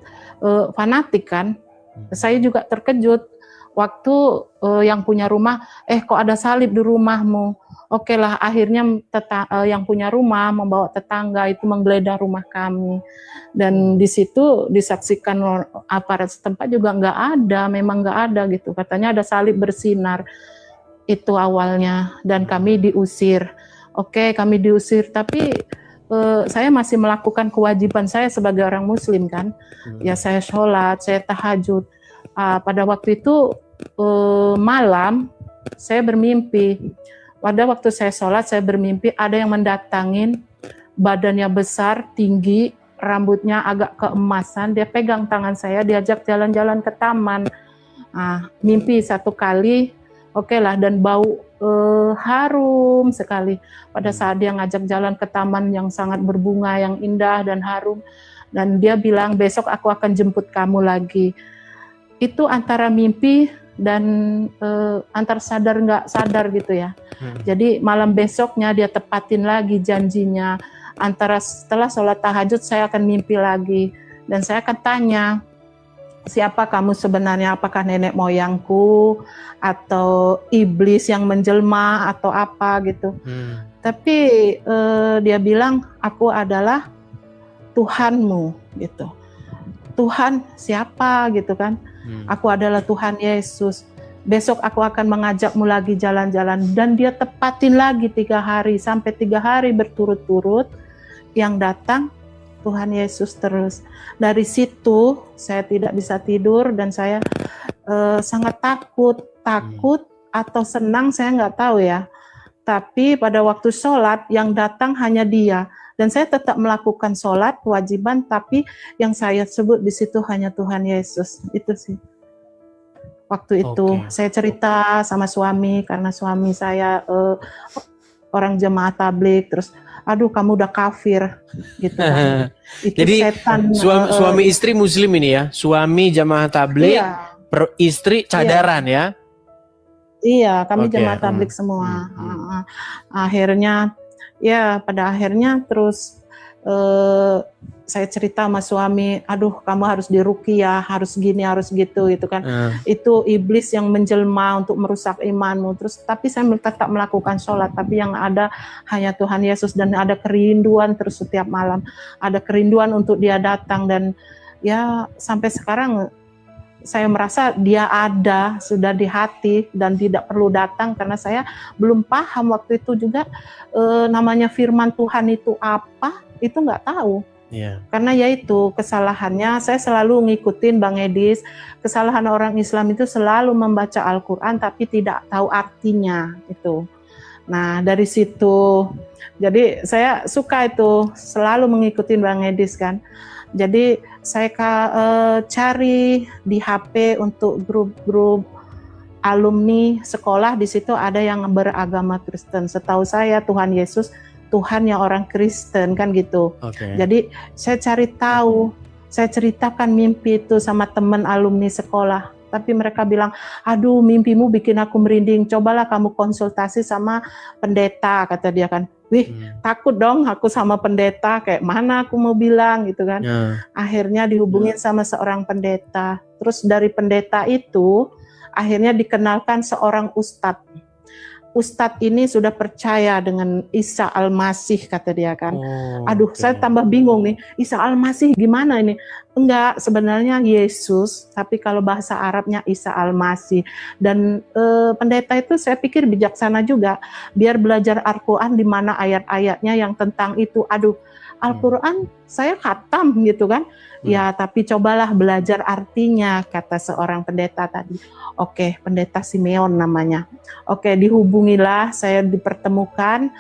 fanatik kan. Saya juga terkejut waktu yang punya rumah, kok ada salib di rumahmu? Oke lah, akhirnya yang punya rumah membawa tetangga itu menggeledah rumah kami. Dan di situ disaksikan aparat setempat juga nggak ada, memang nggak ada gitu. Katanya ada salib bersinar. Itu awalnya, dan kami diusir. Oke, kami diusir, tapi saya masih melakukan kewajiban saya sebagai orang muslim kan. Ya saya sholat, saya tahajud. Pada waktu itu malam saya bermimpi. Pada waktu saya sholat saya bermimpi ada yang mendatangin, badannya besar, tinggi, rambutnya agak keemasan. Dia pegang tangan saya, diajak jalan-jalan ke taman. Mimpi satu kali, oke lah, dan bau harum sekali pada saat dia ngajak jalan ke taman yang sangat berbunga, yang indah dan harum. Dan dia bilang, besok aku akan jemput kamu lagi. Itu antara mimpi dan antar sadar nggak sadar gitu ya. Jadi malam besoknya dia tepatin lagi janjinya. Antara setelah sholat tahajud saya akan mimpi lagi. Dan saya akan tanya, siapa kamu sebenarnya? Apakah nenek moyangku atau iblis yang menjelma atau apa gitu. Tapi dia bilang, aku adalah Tuhanmu gitu. Tuhan siapa gitu kan? Aku adalah Tuhan Yesus. Besok aku akan mengajakmu lagi jalan-jalan. Dan dia tepatin lagi 3 hari sampai 3 hari berturut-turut. Yang datang Tuhan Yesus terus. Dari situ saya tidak bisa tidur dan saya sangat takut atau senang saya nggak tahu ya. Tapi pada waktu sholat yang datang hanya dia. Dan saya tetap melakukan sholat kewajiban, tapi yang saya sebut di situ hanya Tuhan Yesus. Itu sih. Waktu itu saya cerita sama suami karena suami saya orang jemaah tabligh, terus aduh kamu udah kafir gitu kan. Itu jadi setan, suami istri muslim ini ya, suami jamaah tabligh, iya. Istri cadaran ya? Iya, kami Oke, jemaat tablik semua. Akhirnya, ya pada akhirnya terus saya cerita sama suami, aduh kamu harus diruqyah, harus gini, harus gitu kan. Itu iblis yang menjelma untuk merusak imanmu. Terus tapi saya tetap melakukan sholat, tapi yang ada hanya Tuhan Yesus, dan ada kerinduan terus setiap malam. Ada kerinduan untuk Dia datang, dan ya sampai sekarang saya merasa Dia ada, sudah di hati, dan tidak perlu datang karena saya belum paham waktu itu juga namanya firman Tuhan itu apa, itu nggak tahu. Karena yaitu kesalahannya, saya selalu ngikutin Bang Edis, kesalahan orang Islam itu selalu membaca Al-Quran tapi tidak tahu artinya itu. Nah dari situ, jadi saya suka itu selalu mengikuti Bang Edis kan. Jadi saya cari di HP untuk grup-grup alumni sekolah, di situ ada yang beragama Kristen. Setahu saya Tuhan Yesus Tuhan yang orang Kristen kan gitu. Jadi saya cari tahu, saya ceritakan mimpi itu sama teman alumni sekolah. Tapi mereka bilang, aduh mimpimu bikin aku merinding, cobalah kamu konsultasi sama pendeta, kata dia kan. Wih, takut dong aku sama pendeta, kayak mana aku mau bilang gitu kan. Akhirnya dihubungin sama seorang pendeta. Terus dari pendeta itu, akhirnya dikenalkan seorang ustadz. Ustadz ini sudah percaya dengan Isa Al-Masih, kata dia kan. Aduh, saya tambah bingung nih, Isa Al-Masih gimana ini? Enggak, sebenarnya Yesus, tapi kalau bahasa Arabnya Isa Al-Masih. Dan pendeta itu saya pikir bijaksana juga, biar belajar Al-Quran di mana ayat-ayatnya yang tentang itu. Aduh, Al-Quran saya khatam gitu kan. Ya, tapi cobalah belajar artinya, kata seorang pendeta tadi. Oke, pendeta Simeon namanya. Oke, dihubungilah, saya dipertemukan.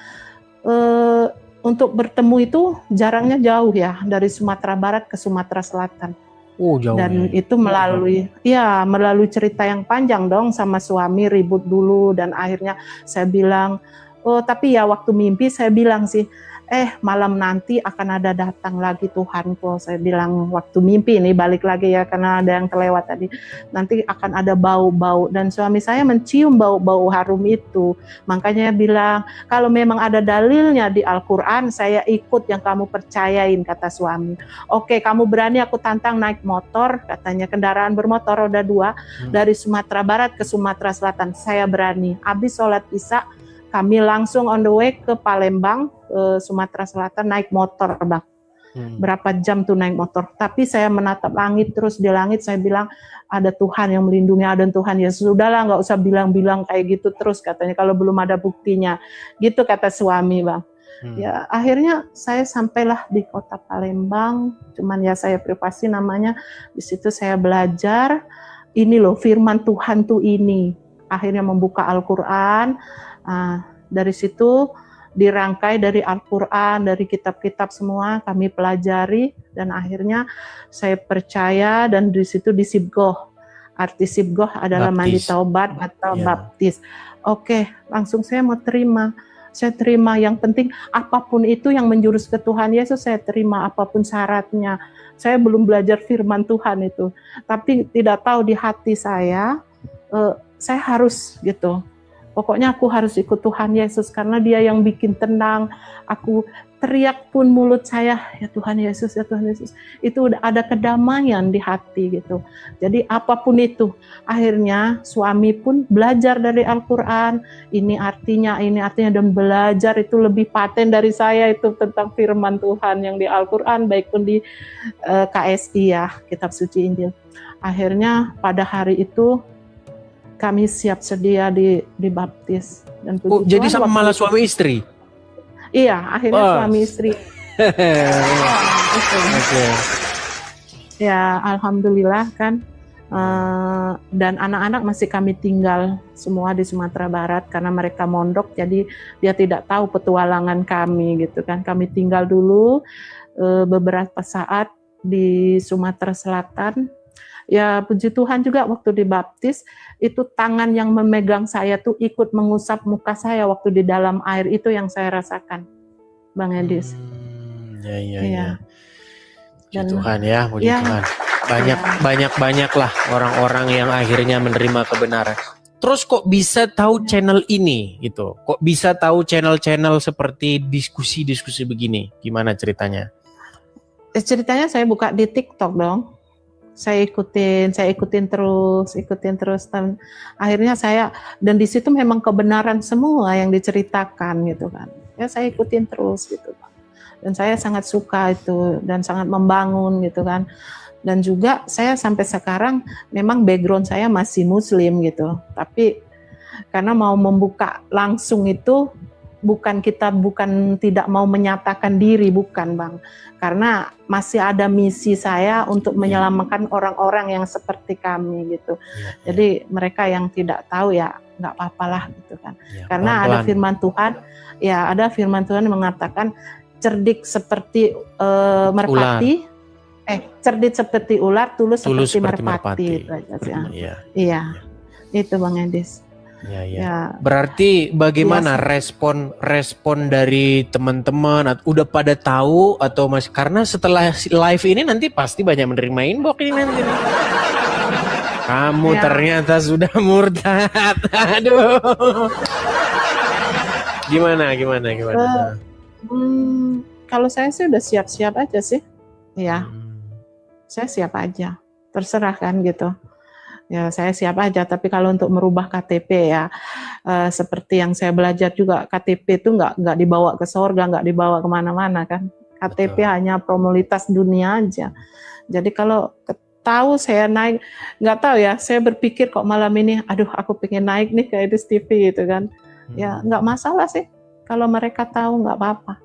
Untuk bertemu itu jaraknya jauh ya, dari Sumatera Barat ke Sumatera Selatan. Jauh. Dan itu melalui cerita yang panjang dong, sama suami ribut dulu, dan akhirnya saya bilang, tapi ya waktu mimpi saya bilang sih, malam nanti akan ada datang lagi Tuhanku. Saya bilang waktu mimpi ini, balik lagi ya karena ada yang kelewat tadi. Nanti akan ada bau-bau, dan suami saya mencium bau-bau harum itu. Makanya bilang, kalau memang ada dalilnya di Al-Quran, saya ikut yang kamu percayain, kata suami. Oke, kamu berani aku tantang naik motor, katanya kendaraan bermotor roda 2 dari Sumatera Barat ke Sumatera Selatan. Saya berani. Habis sholat Isya, kami langsung on the way ke Palembang, Sumatera Selatan, naik motor, Bang. Berapa jam tuh naik motor. Tapi saya menatap langit, terus di langit saya bilang, ada Tuhan yang melindungi, ada Tuhan. Ya sudahlah, nggak usah bilang-bilang kayak gitu terus, katanya, kalau belum ada buktinya. Gitu kata suami, Bang. Ya akhirnya saya sampailah di kota Palembang, cuman ya saya privasi namanya. Di situ saya belajar, ini loh firman Tuhan tuh ini. Akhirnya membuka Al-Quran. Dari situ dirangkai dari Al-Quran, dari kitab-kitab semua kami pelajari, dan akhirnya saya percaya, dan di situ disibgoh. Arti sibgoh adalah mandi taubat atau baptis. Oke, langsung saya mau terima. Saya terima, yang penting apapun itu yang menjurus ke Tuhan Yesus saya terima, apapun syaratnya. Saya belum belajar firman Tuhan itu, tapi tidak tahu di hati saya harus gitu. Pokoknya aku harus ikut Tuhan Yesus karena Dia yang bikin tenang. Aku teriak pun mulut saya, ya Tuhan Yesus, ya Tuhan Yesus. Itu udah ada kedamaian di hati gitu. Jadi apapun itu, akhirnya suami pun belajar dari Al-Quran. Ini artinya, dan belajar itu lebih paten dari saya itu tentang firman Tuhan yang di Al-Quran, baik pun di KSI ya, Kitab Suci Injil. Akhirnya pada hari itu, kami siap sedia dibaptis, dan jadi sama malah suami istri. Iya, akhirnya suami istri. Ya, alhamdulillah kan. Dan anak-anak masih kami tinggal semua di Sumatera Barat karena mereka mondok, jadi dia tidak tahu petualangan kami gitu kan. Kami tinggal dulu beberapa saat di Sumatera Selatan. Ya puji Tuhan juga waktu dibaptis itu tangan yang memegang saya tuh ikut mengusap muka saya waktu di dalam air, itu yang saya rasakan, Bang Edis. Ya. Puji Tuhan ya, puji Tuhan. banyak lah orang-orang yang akhirnya menerima kebenaran. Terus kok bisa tahu channel ini gitu? Kok bisa tahu channel-channel seperti diskusi-diskusi begini? Gimana ceritanya? Ceritanya saya buka di TikTok dong. Saya ikutin terus dan akhirnya dan di situ memang kebenaran semua yang diceritakan gitu kan. Ya saya ikutin terus gitu Bang. Dan saya sangat suka itu dan sangat membangun gitu kan. Dan juga saya sampai sekarang memang background saya masih muslim gitu. Tapi karena mau membuka langsung itu bukan tidak mau menyatakan diri, bukan Bang. Karena masih ada misi saya untuk menyelamatkan orang-orang yang seperti kami gitu. Jadi mereka yang tidak tahu ya nggak apa-apalah gitu kan. Karena ada firman Tuhan, ada firman Tuhan yang mengatakan cerdik seperti merpati, cerdik seperti ular, tulus seperti merpati. Iya, itu Bang Edis. Ya. Berarti bagaimana respon dari teman-teman? Udah pada tahu atau masih? Karena setelah live ini nanti pasti banyak menerima inbox ini nanti. Kamu ternyata sudah murtad. Aduh. Gimana? Kalau saya sih udah siap-siap aja sih. Ya. Saya siap aja. Terserah kan gitu. Ya saya siap aja, tapi kalau untuk merubah KTP ya seperti yang saya belajar juga, KTP itu nggak dibawa ke surga, nggak dibawa kemana-mana kan. KTP hanya formalitas dunia aja. Jadi kalau tahu saya naik, nggak tahu ya, saya berpikir kok malam ini, aduh aku pengen naik nih ke Edis TV gitu kan. Ya nggak masalah sih, kalau mereka tahu nggak apa-apa.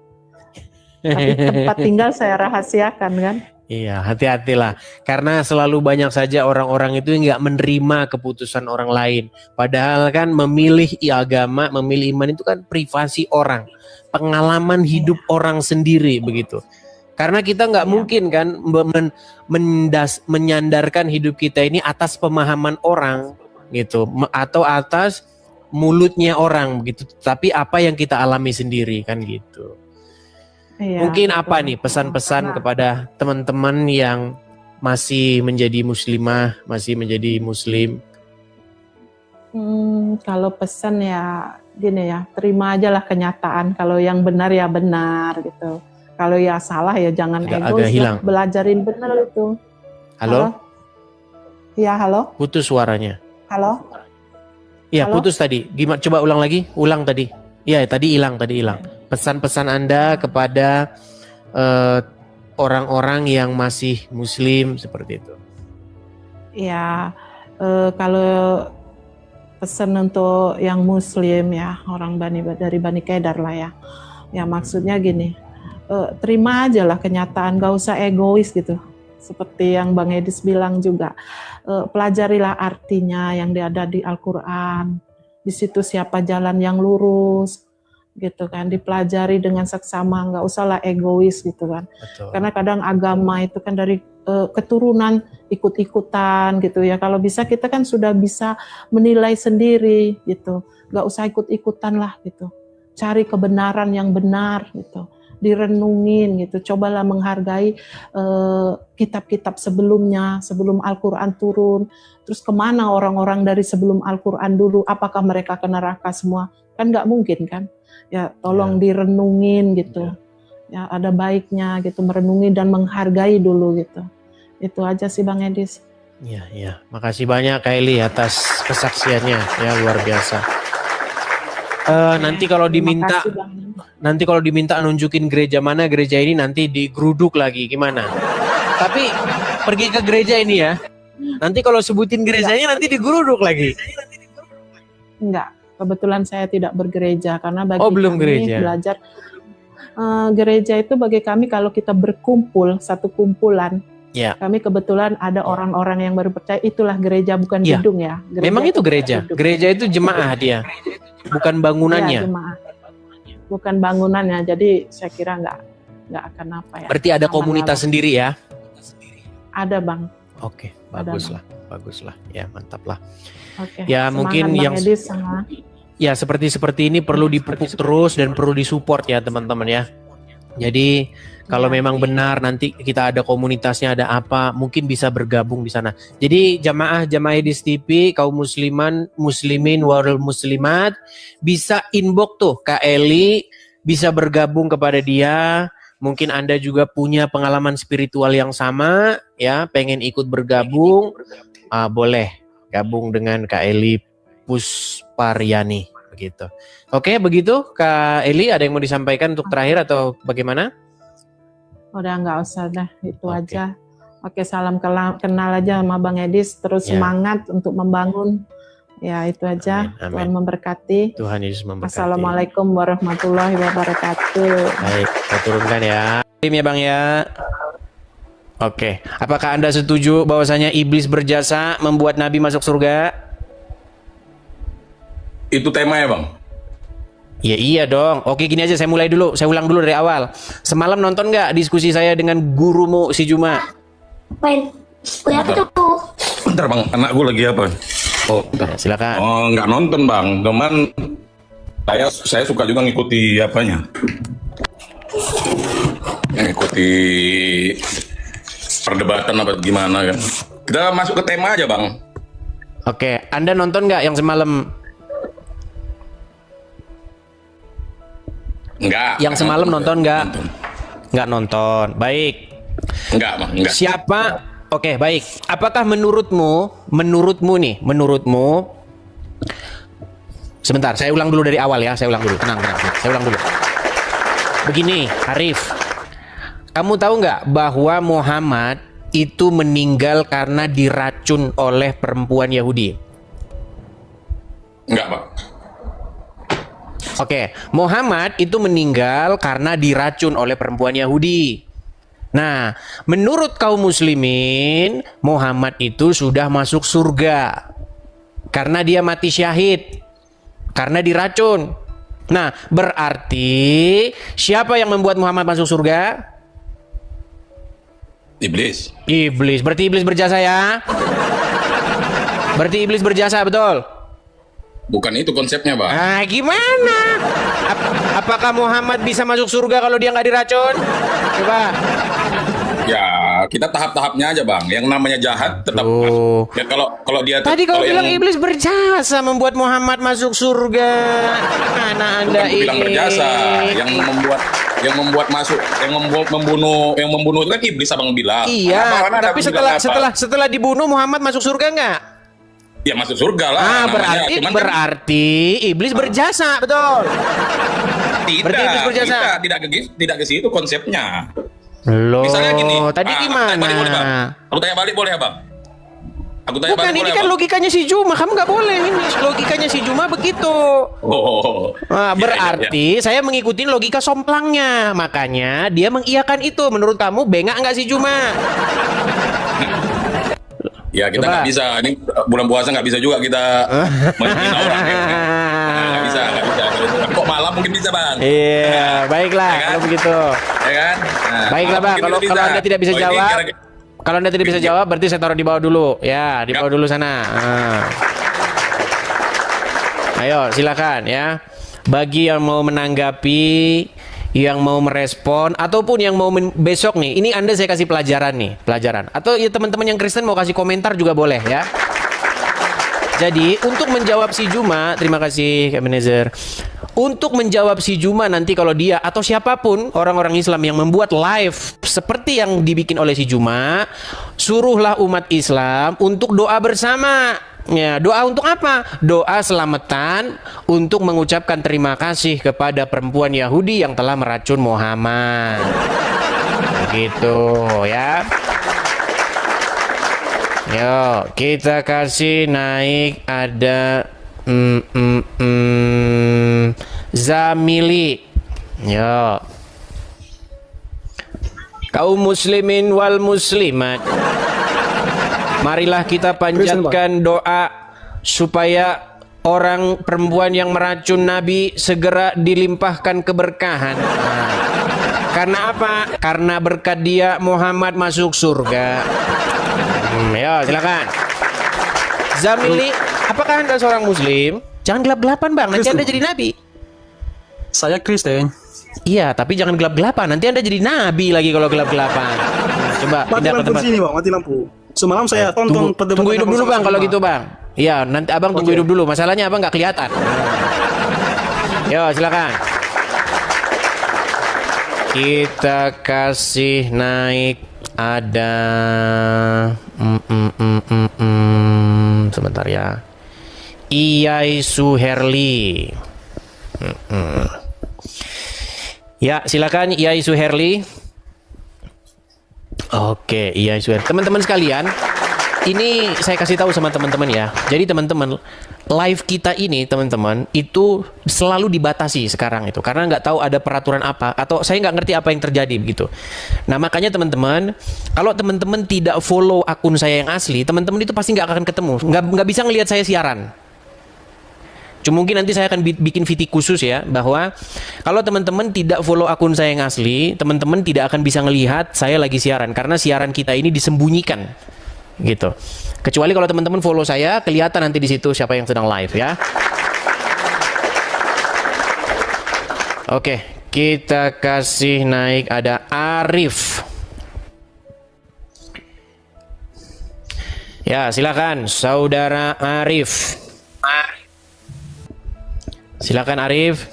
Tapi tempat tinggal saya rahasiakan kan. Iya, hati-hatilah. Karena selalu banyak saja orang-orang itu yang nggak menerima keputusan orang lain. Padahal kan memilih agama, memilih iman itu kan privasi orang. Pengalaman hidup orang sendiri begitu. Karena kita nggak mungkin kan menyandarkan hidup kita ini atas pemahaman orang gitu. Atau atas mulutnya orang begitu. Tapi apa yang kita alami sendiri kan gitu. Mungkin betul. Apa nih pesan-pesan kepada teman-teman yang masih menjadi muslimah, masih menjadi muslim? Kalau pesan ya gini ya, terima aja lah kenyataan. Kalau yang benar ya benar gitu. Kalau ya salah ya jangan egois, belajarin benar itu. Halo? Ya halo? Putus suaranya. Halo? Iya putus tadi. Gimana? Coba ulang lagi. Ulang tadi. Iya tadi hilang. Pesan-pesan Anda kepada orang-orang yang masih muslim seperti itu. Ya, kalau pesan untuk yang muslim ya, orang dari Bani Kedar lah ya. Ya maksudnya gini, terima aja lah kenyataan, gak usah egois gitu. Seperti yang Bang Edis bilang juga, pelajarilah artinya yang ada di Al-Quran. Di situ siapa jalan yang lurus, gitu kan, dipelajari dengan seksama, nggak usahlah egois gitu kan. Betul. Karena kadang agama itu kan dari keturunan ikut-ikutan gitu ya. Kalau bisa kita kan sudah bisa menilai sendiri gitu, nggak usah ikut-ikutan lah gitu. Cari kebenaran yang benar gitu, direnungin gitu. Cobalah menghargai kitab-kitab sebelumnya, sebelum Al-Quran turun. Terus kemana orang-orang dari sebelum Al-Quran dulu? Apakah mereka ke neraka semua? Kan nggak mungkin kan. Ya tolong direnungin gitu. Ya ada baiknya gitu, merenungi dan menghargai dulu gitu. Itu aja sih Bang Edis. Iya. Makasih banyak Kak Eli atas kesaksiannya, ya luar biasa. Nanti kalau diminta nunjukin gereja mana, gereja ini nanti digeruduk lagi gimana? Tapi pergi ke gereja ini ya. Nanti kalau sebutin gerejanya nanti digeruduk lagi. Enggak. Kebetulan saya tidak bergereja karena bagi belum kami gereja. Belajar gereja itu bagi kami kalau kita berkumpul satu kumpulan. Ya. Kami kebetulan ada orang-orang yang baru percaya, itulah gereja bukan gedung ya. Gereja memang itu gereja. Gedung. Gereja itu jemaah dia. Bukan bangunannya. Ya, jemaah. Bukan bangunannya. Jadi saya kira nggak akan apa ya. Berarti ada komunitas sendiri ya? Ada Bang. Oke, baguslah. Ya, mantap lah. Oke. Ya mungkin yang ya seperti ini perlu dipupuk terus dan perlu disupport ya teman-teman ya. Jadi kalau Iya, memang benar nanti kita ada komunitasnya, ada apa, mungkin bisa bergabung di sana. Jadi jamaah Edis TV, kaum muslimin, warul muslimat, bisa inbox tuh Kak Eli, bisa bergabung kepada dia. Mungkin Anda juga punya pengalaman spiritual yang sama, ya, pengen ikut bergabung, boleh gabung dengan Kak Eli Pusparyani, begitu. Oke, begitu Kak Eli, ada yang mau disampaikan untuk terakhir atau bagaimana? Udah nggak usah dah, itu Oke. aja. Oke, salam kenal aja sama Bang Edis, terus Ya. semangat untuk membangun. Ya, itu aja. Amin, amin. Tuhan memberkati. Tuhan Yesus memberkati. Assalamualaikum warahmatullahi wabarakatuh. Baik, saya turunkan ya. Tim ya Bang ya. Oke, apakah Anda setuju bahwasanya iblis berjasa membuat Nabi masuk surga? Itu tema ya, Bang? Ya iya dong. Oke, gini aja, saya mulai dulu. Saya ulang dulu dari awal. Semalam nonton nggak diskusi saya dengan gurumu si Juma? Main. Kuliah apa tuh? Bentar, Bang. Anak gue lagi apa? Oh, bentar. Ya, silakan. Oh, nggak nonton, Bang. Cuman saya suka juga ngikuti apanya. Ngikuti perdebatan apa gimana kan. Kita masuk ke tema aja, Bang. Oke, Anda nonton nggak yang semalam? Enggak. Yang semalam nonton nggak? Nggak nonton. Baik. Enggak, Bang. Enggak. Siapa? Oke, baik. Apakah menurutmu nih, sebentar, saya ulang dulu dari awal ya. Saya ulang dulu. Tenang. Saya ulang dulu. Begini, Arif. Kamu tahu nggak bahwa Muhammad itu meninggal karena diracun oleh perempuan Yahudi? Enggak, Pak. Oke, Muhammad itu meninggal karena diracun oleh perempuan Yahudi. Nah, menurut kaum muslimin, Muhammad itu sudah masuk surga karena dia mati syahid, karena diracun. Nah, berarti siapa yang membuat Muhammad masuk surga? Iblis. Iblis. Berarti iblis berjasa ya? Berarti iblis berjasa, betul? Bukan itu konsepnya, Bang. Ah, gimana? Apakah Muhammad bisa masuk surga kalau dia nggak diracun? Coba. Ya, kita tahap-tahapnya aja, Bang. Yang namanya jahat tetap Tuh. ya kalau dia Tadi kau kalau bilang yang- iblis berjasa membuat Muhammad masuk surga. Mana Anda Bukan ini? bilang berjasa, yang membuat masuk, yang membunuh itu kan iblis, Abang bilang. Iya, Mana ada tapi bilang apa? setelah dibunuh Muhammad masuk surga nggak? Ya masuk surga lah. Ah, namanya. Cuman kan berarti iblis berjasa, betul. berarti iblis berjasa. tidak ke situ konsepnya. Loh, Misalnya gini. tadi Aku gimana? tanya balik boleh, Bang? Aku tanya balik boleh, Bang? Aku tanya Bukan, balik ini boleh, kan Bang? logikanya si Juma. Kamu nggak boleh ini. Logikanya si Juma begitu. Oh. Nah, Iya, berarti iya, iya. saya mengikuti logika somplangnya. Makanya dia mengiyakan itu. Menurut kamu bengak nggak si Juma? Ya kita Coba. nggak bisa. Ini bulan puasa nggak bisa juga kita menghina orang. Ya. Nah, nggak bisa. Kok malam mungkin bisa, Bang? Iya, baiklah Ya kan? kalau begitu. Ya kan? Nah, Baiklah, Bang. mungkin Kalau kita Anda tidak bisa Oh, ini jawab, kira-kira- kalau Anda tidak bisa jawab, berarti saya taruh di bawah dulu. Ya, di Yap. bawah dulu sana. Nah. Ayo, silakan ya. Bagi yang mau menanggapi, yang mau merespon, ataupun yang mau besok nih, ini Anda saya kasih pelajaran. Atau ya teman-teman yang Kristen mau kasih komentar juga boleh ya. Jadi untuk menjawab si Juma, terima kasih Kak Ebenezer. Untuk menjawab si Juma nanti kalau dia atau siapapun orang-orang Islam yang membuat live seperti yang dibikin oleh si Juma, suruhlah umat Islam untuk doa bersama. Ya, doa untuk apa? Doa selamatan untuk mengucapkan terima kasih kepada perempuan Yahudi yang telah meracun Muhammad. Begitu ya. Yo, kita kasih naik ada Zamili. Yo. Kaum muslimin wal muslimat, marilah kita panjatkan doa supaya orang perempuan yang meracun Nabi segera dilimpahkan keberkahan. Nah, karena apa? Karena berkat dia Muhammad masuk surga. Ya, silakan. Zamili, apakah Anda seorang muslim? Jangan gelap-gelapan, Bang. Nanti Kristen. Anda jadi nabi. Saya Kristen. Iya, tapi jangan gelap-gelapan. Nanti Anda jadi nabi lagi kalau gelap-gelapan. Coba Mati pindah ke lampu tempat. di sini bang, mati lampu. Semalam saya tonton Tunggu hidup dulu bang kalau gitu bang. Iya, nanti abang tunggu hidup dulu. Masalahnya abang nggak kelihatan. Yo, silakan. Kita kasih naik ada sebentar ya. Iyai Suherli. Ya, silakan Iyai Suherli. Oke, Iyai Suherli. Teman-teman sekalian, ini saya kasih tahu sama teman-teman ya. Jadi teman-teman, live kita ini teman-teman itu selalu dibatasi sekarang itu karena nggak tahu ada peraturan apa atau saya nggak ngerti apa yang terjadi begitu. Nah makanya teman-teman, kalau teman-teman tidak follow akun saya yang asli, teman-teman itu pasti nggak akan ketemu, nggak bisa ngelihat saya siaran. Cuma mungkin nanti saya akan bikin VT khusus ya, bahwa kalau teman-teman tidak follow akun saya yang asli, teman-teman tidak akan bisa ngelihat saya lagi siaran karena siaran kita ini disembunyikan gitu. Kecuali kalau teman-teman follow saya, kelihatan nanti di situ siapa yang sedang live ya. Oke, kita kasih naik ada Arif. Ya, silakan Saudara Arif. Silakan Arif.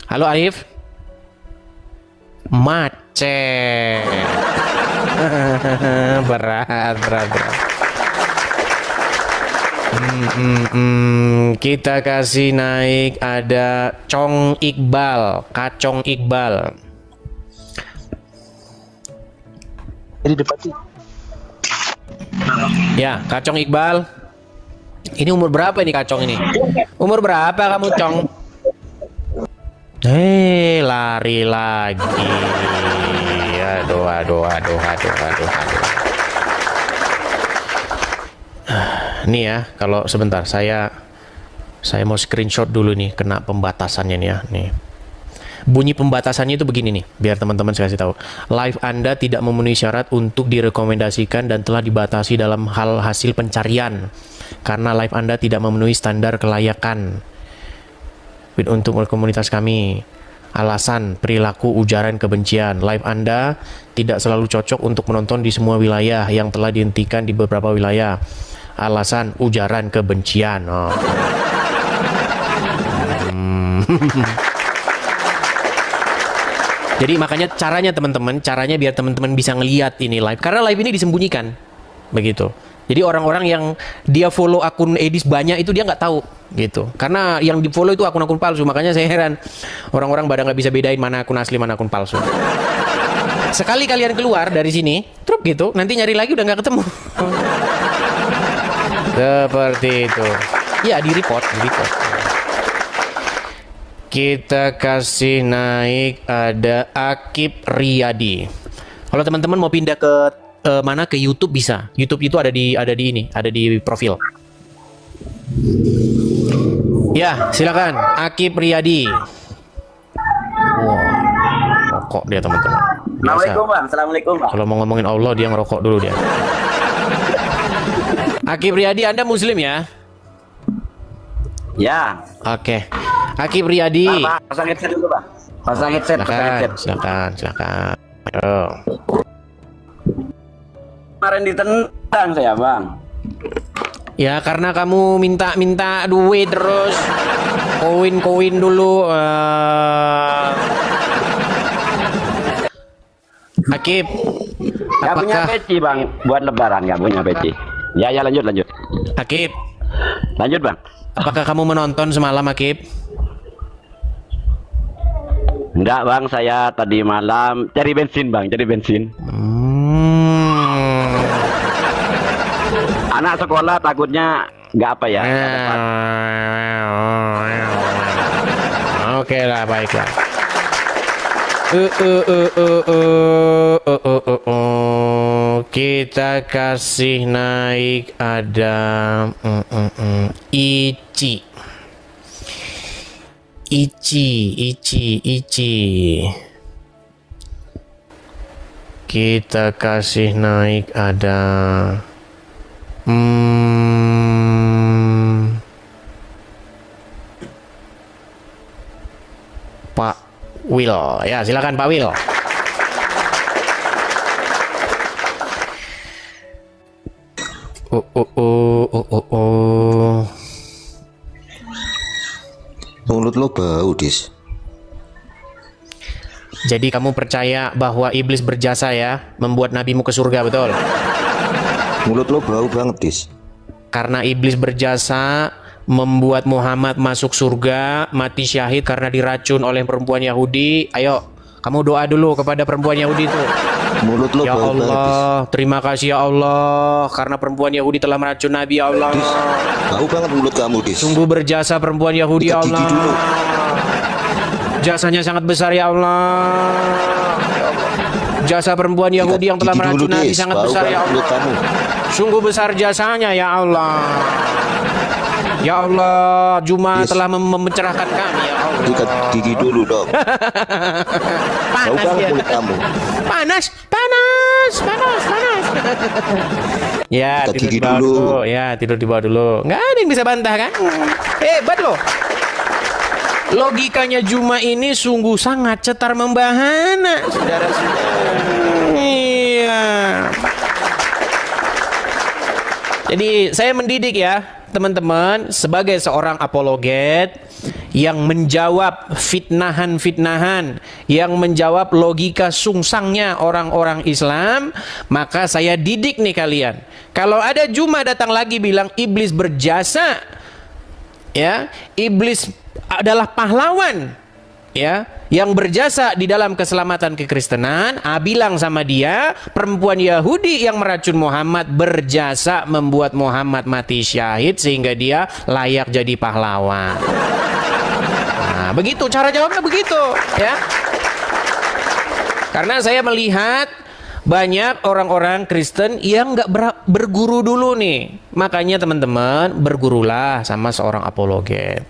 Halo Arif. Macet. berat. Kita kasih naik ada Kacong Iqbal. Jadi depan Ya, Kacong Iqbal. Ini umur berapa ini Kacong ini? Umur berapa kamu, Cong? Lari lagi. Aduh. Nih ya, kalau sebentar saya mau screenshot dulu nih, kena pembatasannya nih ya, nih. Bunyi pembatasannya itu begini nih, biar teman-teman saya kasih tahu. Live Anda tidak memenuhi syarat untuk direkomendasikan dan telah dibatasi dalam hal hasil pencarian karena live Anda tidak memenuhi standar kelayakan untuk komunitas kami. Alasan perilaku ujaran kebencian. Live Anda tidak selalu cocok untuk menonton di semua wilayah yang telah dihentikan di beberapa wilayah. Alasan ujaran kebencian. Jadi makanya caranya teman-teman, caranya biar teman-teman bisa ngelihat ini live. Karena live ini disembunyikan, begitu. Jadi orang-orang yang dia follow akun Edis banyak itu dia nggak tahu, gitu. Karena yang di follow itu akun-akun palsu. Makanya saya heran orang-orang pada nggak bisa bedain mana akun asli mana akun palsu. Sekali kalian keluar dari sini, truk gitu, nanti nyari lagi udah nggak ketemu. Seperti itu. Ya di report. Kita kasih naik ada Akib Riyadi. Kalau teman-teman mau pindah ke mana ke YouTube bisa. YouTube itu ada di profil. Ya, silakan Akib Riyadi. Wow, rokok dia teman-teman. Assalamualaikum bang. Assalamualaikum bang. Kalau mau ngomongin Allah dia ngerokok dulu dia. Akib Riyadi, Anda Muslim ya? Ya. Oke. Akib Riyadi. Pasang headset dulu bang. Pasang headset. Silakan. Ayo. Kemarin ditendang saya bang. Ya karena kamu minta duit terus. Koin dulu. Akib. Gak punya peci bang. Buat lebaran gak punya peci. Ya lanjut. Akib. Lanjut bang. Apakah kamu menonton semalam Akib? Enggak bang, saya tadi malam cari bensin bang, Anak sekolah takutnya nggak apa ya. Oke lah, baiklah. Kita kasih naik ada Ici. Kita kasih naik ada Will. Ya, silakan Pak Will. Mulut lo bau, Dis. Jadi kamu percaya bahwa iblis berjasa ya, membuat nabimu ke surga, betul? Mulut lo bau banget, Dis. Karena iblis berjasa membuat Muhammad masuk surga, mati syahid karena diracun oleh perempuan Yahudi. Ayo, kamu doa dulu kepada perempuan Yahudi itu. Mulut lo Ya bau banget, Dis. Allah, terima kasih ya Allah, karena perempuan Yahudi telah meracun Nabi, ya Allah. Dis, bau banget mulut kamu, Dis. Sungguh berjasa perempuan Yahudi, ya Sikat Allah. gigi dulu. Jasanya sangat besar, ya Allah. Jasa perempuan Yahudi yang telah Gigi meracun dulu, Nabi Dis. sangat Bau besar, banget ya mulut Allah. kamu. Sungguh besar jasanya, ya Allah. Ya Allah, Juma Dis. telah mencerahkan kami, ya Allah. Sikat gigi dulu dong. Bau Panas banget ya. mulut kamu. Panas. Ya, Sikat tidur gigi di bawah dulu. dulu. Ya, tidur di bawah dulu. Nggak ada yang bisa bantah kan? Hebat loh. Logikanya Juma ini sungguh sangat cetar membahana, saudara-saudara. Iya. Jadi saya mendidik ya, teman-teman, sebagai seorang apologet yang menjawab fitnahan-fitnahan, yang menjawab logika sungsangnya orang-orang Islam, maka saya didik nih kalian. Kalau ada Juma datang lagi bilang iblis berjasa, ya, iblis adalah pahlawan, ya, yang berjasa di dalam keselamatan kekristenan, bilang sama dia, perempuan Yahudi yang meracun Muhammad berjasa membuat Muhammad mati syahid sehingga dia layak jadi pahlawan. Nah, begitu cara jawabnya, begitu ya. Karena saya melihat banyak orang-orang Kristen yang nggak berguru dulu nih. Makanya teman-teman, bergurulah sama seorang apologet.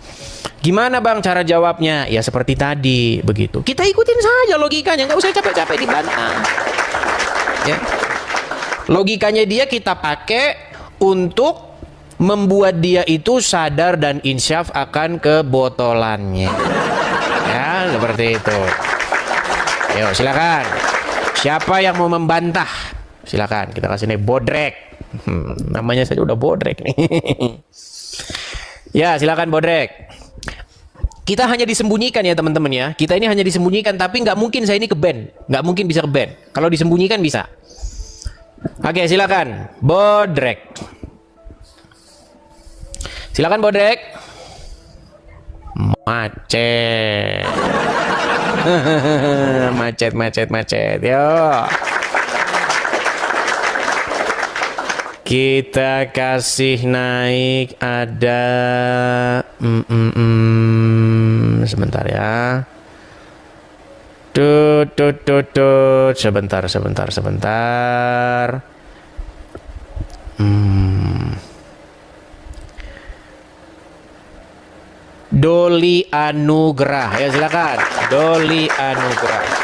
Gimana bang cara jawabnya? Ya seperti tadi, begitu. Kita ikutin saja logikanya, nggak usah capek-capek dibantah. Ya. Logikanya dia kita pakai untuk membuat dia itu sadar dan insyaf akan kebotolannya. Ya, seperti itu. Ayo, silakan. Siapa yang mau membantah? Silakan, kita kasih nih bodrek. Namanya saja udah bodrek nih. Ya, silakan bodrek. Kita hanya disembunyikan ya teman-teman ya. Kita ini hanya disembunyikan, tapi nggak mungkin saya ini ke band. Nggak mungkin bisa ke band. Kalau disembunyikan bisa. Oke, silakan. Bodrek. Silakan bodrek. Macet. macet. Yo. Kita kasih naik ada sebentar ya. Tut. Sebentar. Doli Anugrah, ya silakan. Doli Anugrah.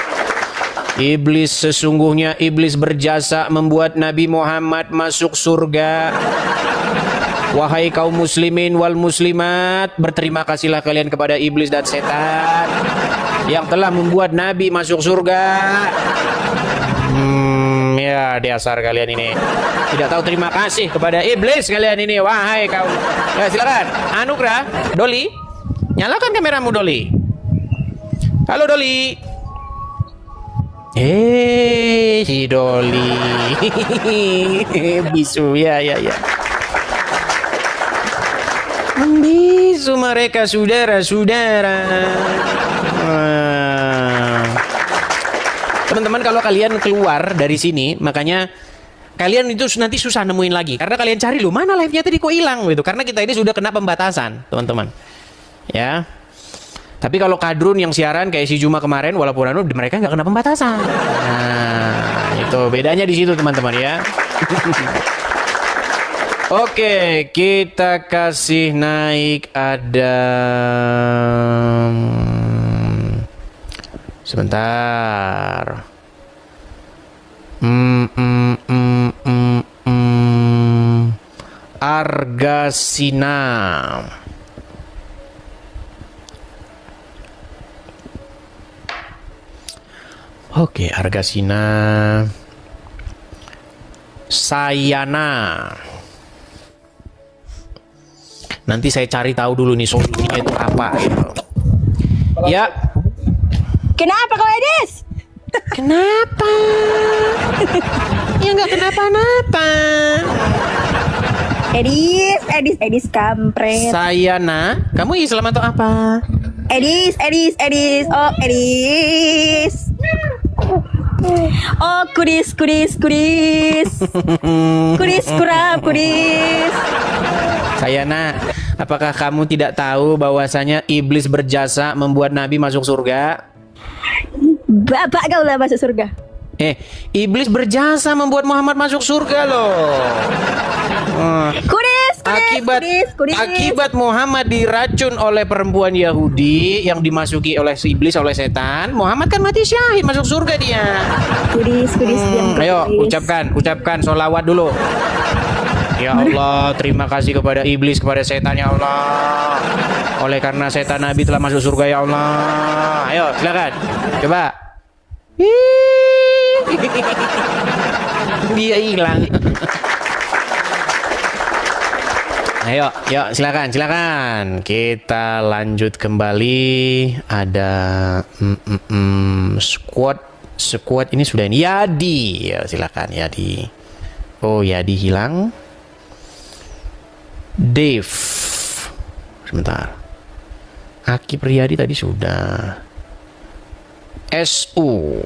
Iblis sesungguhnya iblis berjasa membuat Nabi Muhammad masuk surga. Wahai kaum muslimin wal muslimat, berterima kasihlah kalian kepada iblis dan setan yang telah membuat Nabi masuk surga. Ya dasar kalian ini tidak tahu terima kasih kepada iblis kalian ini, wahai kaum. Ya silakan. Anugrah, Doli, nyalakan kameramu Doli. Halo Doli. Si Doli. Bisu ya. Membisu mereka saudara-saudara. Teman-teman, kalau kalian keluar dari sini, makanya kalian itu nanti susah nemuin lagi. Karena kalian cari loh, mana live-nya tadi kok hilang gitu. Karena kita ini sudah kena pembatasan, teman-teman. Ya. Tapi kalau kadrun yang siaran kayak si Juma kemarin, walaupun mereka nggak kena pembatasan. Nah, itu bedanya di situ teman-teman ya. Oke, kita kasih naik ada. Sebentar. Argasina. Oke, Argasina. Sayana. Nanti saya cari tahu dulu nih solusinya itu apa gitu. Ya. Kenapa kau Edis? Kenapa? Ya nggak kenapa-napa. Edis kampret. Sayana, kamu Islam atau apa? Edis. Oh, Edis. Oh, kudis. Kudis kurap. Sayana, apakah kamu tidak tahu bahwasanya iblis berjasa membuat Nabi masuk surga? Bapak kau lah masuk surga. Iblis berjasa membuat Muhammad masuk surga loh. Akibat Muhammad diracun oleh perempuan Yahudi yang dimasuki oleh si iblis, oleh setan, Muhammad kan mati syahid, masuk surga dia. Kudis. Ayo ucapkan sholawat dulu. Ya Allah, terima kasih kepada iblis, kepada setan ya Allah. Oleh karena setan Nabi telah masuk surga ya Allah. Ayo silakan, coba. Dia hilang. Ayo, silakan. Kita lanjut kembali. Ada squad ini sudah ini. Yadi, ya, silakan Yadi. Oh, Yadi hilang. Dave, sebentar. Aki Priyadi tadi sudah. SU.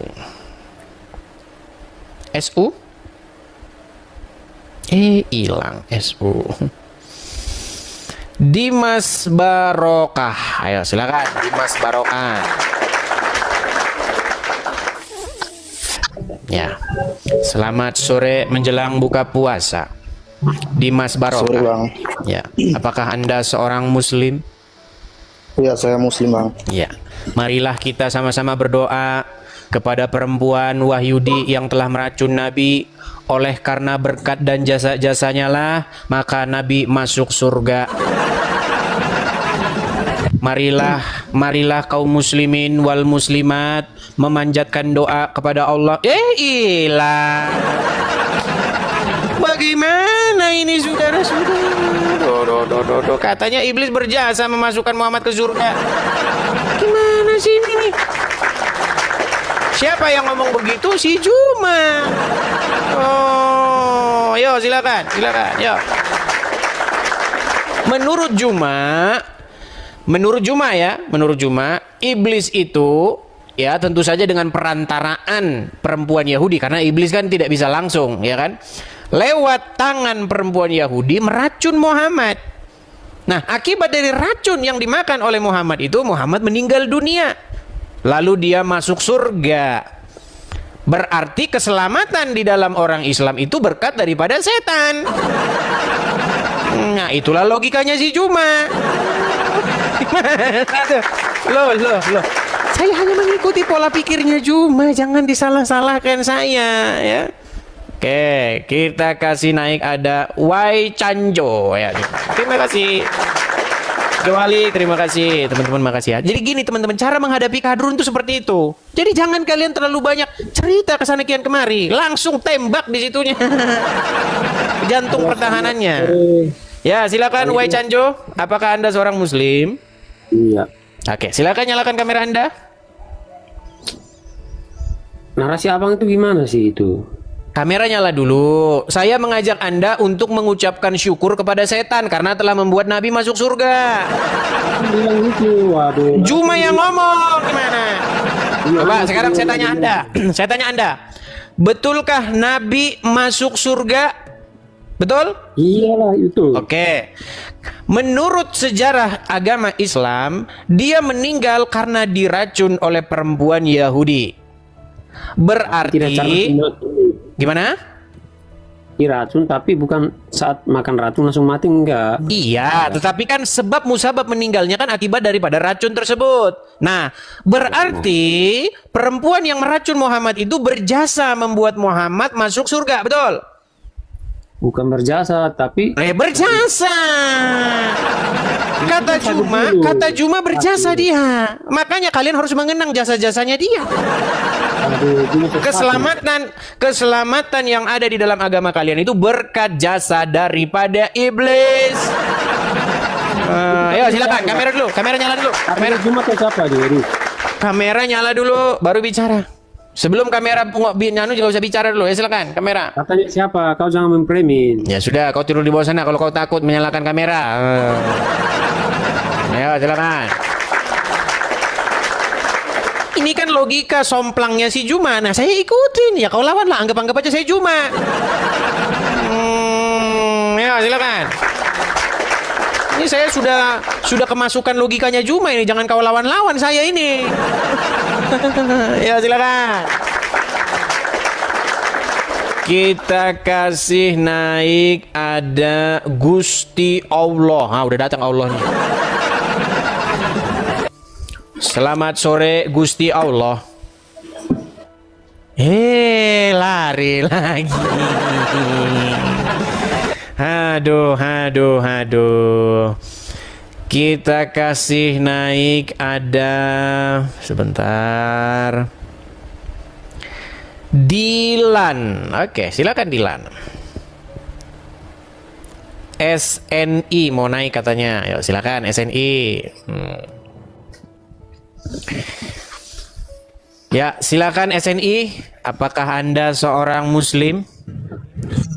Hilang SU. Dimas Barokah. Ayo silakan Dimas Barokah. Ya. Selamat sore menjelang buka puasa. Dimas Barokah. Sore, Bang. Ya. Apakah Anda seorang muslim? Iya, saya muslim, Bang. Ya. Marilah kita sama-sama berdoa kepada perempuan Wahyudi yang telah meracun Nabi. Oleh karena berkat dan jasa-jasanya lah maka Nabi masuk surga. Marilah kaum muslimin wal muslimat memanjatkan doa kepada Allah. Hilang. Bagaimana ini saudara-saudara? Katanya iblis berjasa memasukkan Muhammad ke surga. Gimana sih ini? Siapa yang ngomong begitu? Si Juma. Oh, yo silakan, yo. Menurut Juma, iblis itu ya tentu saja dengan perantaraan perempuan Yahudi, karena iblis kan tidak bisa langsung, ya kan? Lewat tangan perempuan Yahudi meracun Muhammad. Nah, akibat dari racun yang dimakan oleh Muhammad itu, Muhammad meninggal dunia. Lalu dia masuk surga. Berarti keselamatan di dalam orang Islam itu berkat daripada setan. Nah, itulah logikanya si Juma. Loh. Saya hanya mengikuti pola pikirnya Juma, jangan disalah-salahkan saya, ya. Oke, kita kasih naik ada Wai Canjo ya. Terima kasih. Kembali, terima kasih teman-teman, makasih ya. Jadi gini teman-teman, cara menghadapi kadrun itu seperti itu. Jadi jangan kalian terlalu banyak cerita kesana kian kemari, langsung tembak di situnya. Jantung pertahanannya. Ya silakan Wai Canjo, apakah Anda seorang muslim? Iya. Oke, silakan nyalakan kamera Anda. Narasi abang itu gimana sih itu? Kamera nyala dulu. Saya mengajak Anda untuk mengucapkan syukur kepada setan karena telah membuat Nabi masuk surga. Bilang gitu, waduh. Juma yang ngomong gimana? Coba sekarang saya tanya Anda. Betulkah Nabi masuk surga? Betul? Iyalah itu. Oke. Menurut sejarah agama Islam, dia meninggal karena diracun oleh perempuan Yahudi. Berarti gimana? Diracun tapi bukan saat makan racun langsung mati, enggak. Iya, tetapi kan sebab musabab meninggalnya kan akibat daripada racun tersebut. Nah, berarti perempuan yang meracun Muhammad itu berjasa membuat Muhammad masuk surga, betul? Bukan berjasa, tapi berjasa. Kata Juma berjasa dia. Makanya kalian harus mengenang jasa-jasanya dia. Keselamatan yang ada di dalam agama kalian itu berkat jasa daripada iblis. Ayo silakan, kamera dulu, kamera nyala dulu. Kamera Juma ke siapa dia? Kamera nyala dulu, baru bicara. Sebelum kamera nyanu juga usah bicara dulu ya, silakan kamera. Katanya siapa? Kau jangan mempremin. Ya sudah, kau tidur di bawah sana kalau kau takut menyalakan kamera. Ayo silakan. Ini kan logika somplangnya si Juma. Nah saya ikutin. Ya kau lawan lah, anggap aja saya Juma. Ya silakan. Ini saya sudah kemasukan logikanya Juma ini. Jangan kau lawan-lawan saya ini. Ya silakan. Kita kasih naik ada Gusti Allah. Udah datang Allahnya. Selamat sore Gusti Allah. Lari lagi. Aduh. Kita kasih naik ada sebentar. Dilan. Oke, silakan Dilan. SNI mau naik katanya. Yuk silakan SNI. Ya, silakan SNI. Apakah Anda seorang muslim?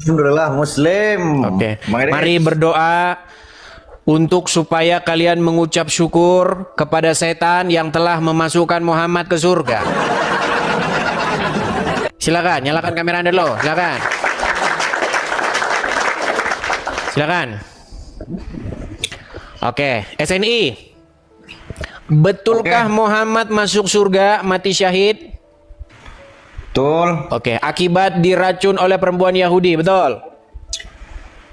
Alhamdulillah muslim. Oke. Mari berdoa untuk supaya kalian mengucap syukur kepada setan yang telah memasukkan Muhammad ke surga. Silakan, nyalakan kamera Anda dulu. Silakan. Silakan. Oke, SNI. Betulkah Muhammad masuk surga mati syahid? Betul. Oke, akibat diracun oleh perempuan Yahudi, betul?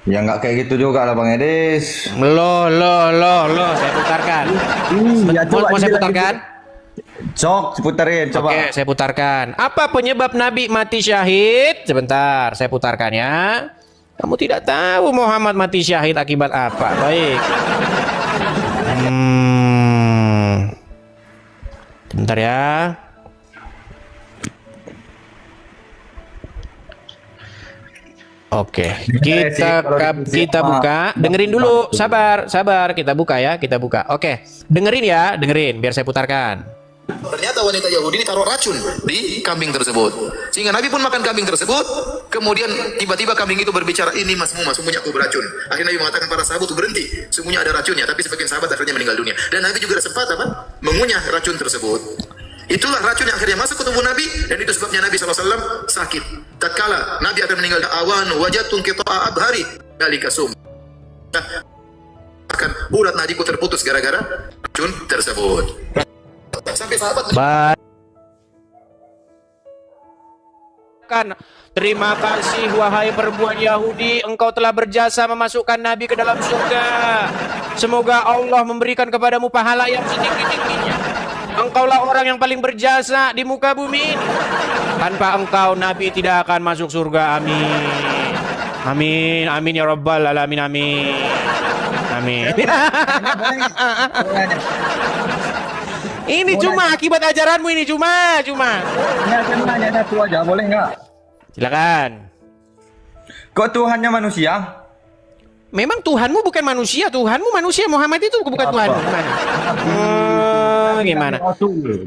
Ya nggak kayak gitu juga lah Bang Edis. Loh, saya putarkan. Mau saya putarkan? Sok, putarin, coba. Oke, saya putarkan. Apa penyebab Nabi mati syahid? Sebentar, saya putarkan ya. Kamu tidak tahu Muhammad mati syahid akibat apa? Baik. Sebentar ya. Oke, kita buka. Dengerin dulu, sabar, kita buka ya, kita buka. Oke, dengerin ya, biar saya putarkan. Ternyata wanita Yahudi ini taruh racun di kambing tersebut, sehingga Nabi pun makan kambing tersebut. Kemudian tiba-tiba kambing itu berbicara, ini masmu punya aku beracun. Akhirnya Nabi mengatakan para sahabat itu berhenti, semuanya ada racunnya. Tapi sebagian sahabat akhirnya meninggal dunia. Dan Nabi juga sempat mengunyah racun tersebut. Itulah racun yang akhirnya masuk ke tubuh Nabi, dan itu sebabnya Nabi SAW sakit. Tatkala Nabi akan meninggal, awan wajatun qita'a abhari dalika sum. Akan urat nadiku terputus gara-gara racun tersebut. Sampai sahabat terima kasih wahai perempuan Yahudi, engkau telah berjasa memasukkan Nabi ke dalam surga. Semoga Allah memberikan kepadamu pahala yang setinggi-tingginya. Engkaulah orang yang paling berjasa di muka bumi ini. Tanpa engkau Nabi tidak akan masuk surga. Amin. Amin ya rabbal alamin. Amin. Ini cuma akibat ajaranmu ini cuma. Ini saya mau nanya satu aja, boleh nggak? Silakan. Kok Tuhannya manusia? Memang Tuhanmu bukan manusia, Tuhanmu manusia. Muhammad itu bukan Tuhan. Gimana?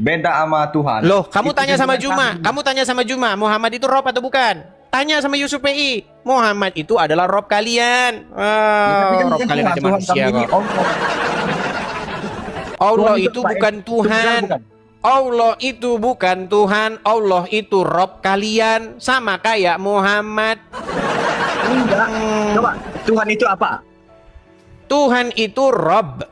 Beda sama Tuhan. Loh, kamu tanya sama Juma, Muhammad itu Rob atau bukan? Tanya sama Yusuf PI, Muhammad itu adalah Rob kalian. Rob kalian aja manusia kok. Allah itu bukan Tuhan. Allah itu bukan Tuhan. Allah itu Rob kalian, sama kayak Muhammad. Enggak. Coba, Tuhan itu apa? Tuhan itu Rob.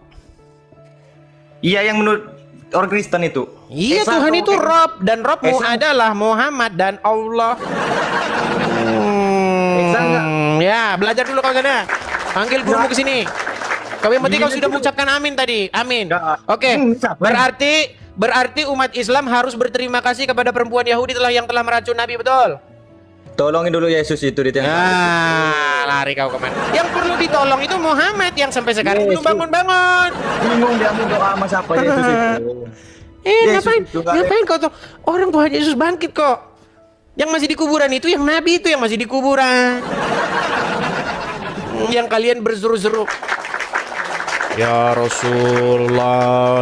Iya, yang menurut orang Kristen itu. Iya, Tuhan itu Rob, dan Robmu adalah Muhammad dan Allah. Ya, belajar dulu kau sana. Panggil gurumu ke sini. Kau yang penting kau sudah mengucapkan amin tadi. Amin. Oke. Berarti umat Islam harus berterima kasih kepada perempuan Yahudi yang telah meracun Nabi, betul? Tolongin dulu Yesus itu di tiang salib. Lari kau kemana? Yang perlu ditolong itu Muhammad yang sampai sekarang belum bangun-bangun. Bingung dia mau doa sama siapa Yesus itu. Ngapain kau tuh? Orang Tuhan Yesus bangkit kok. Yang masih di kuburan itu yang Nabi itu yang masih di kuburan. Yang kalian berseru-seru. Ya Rasulullah,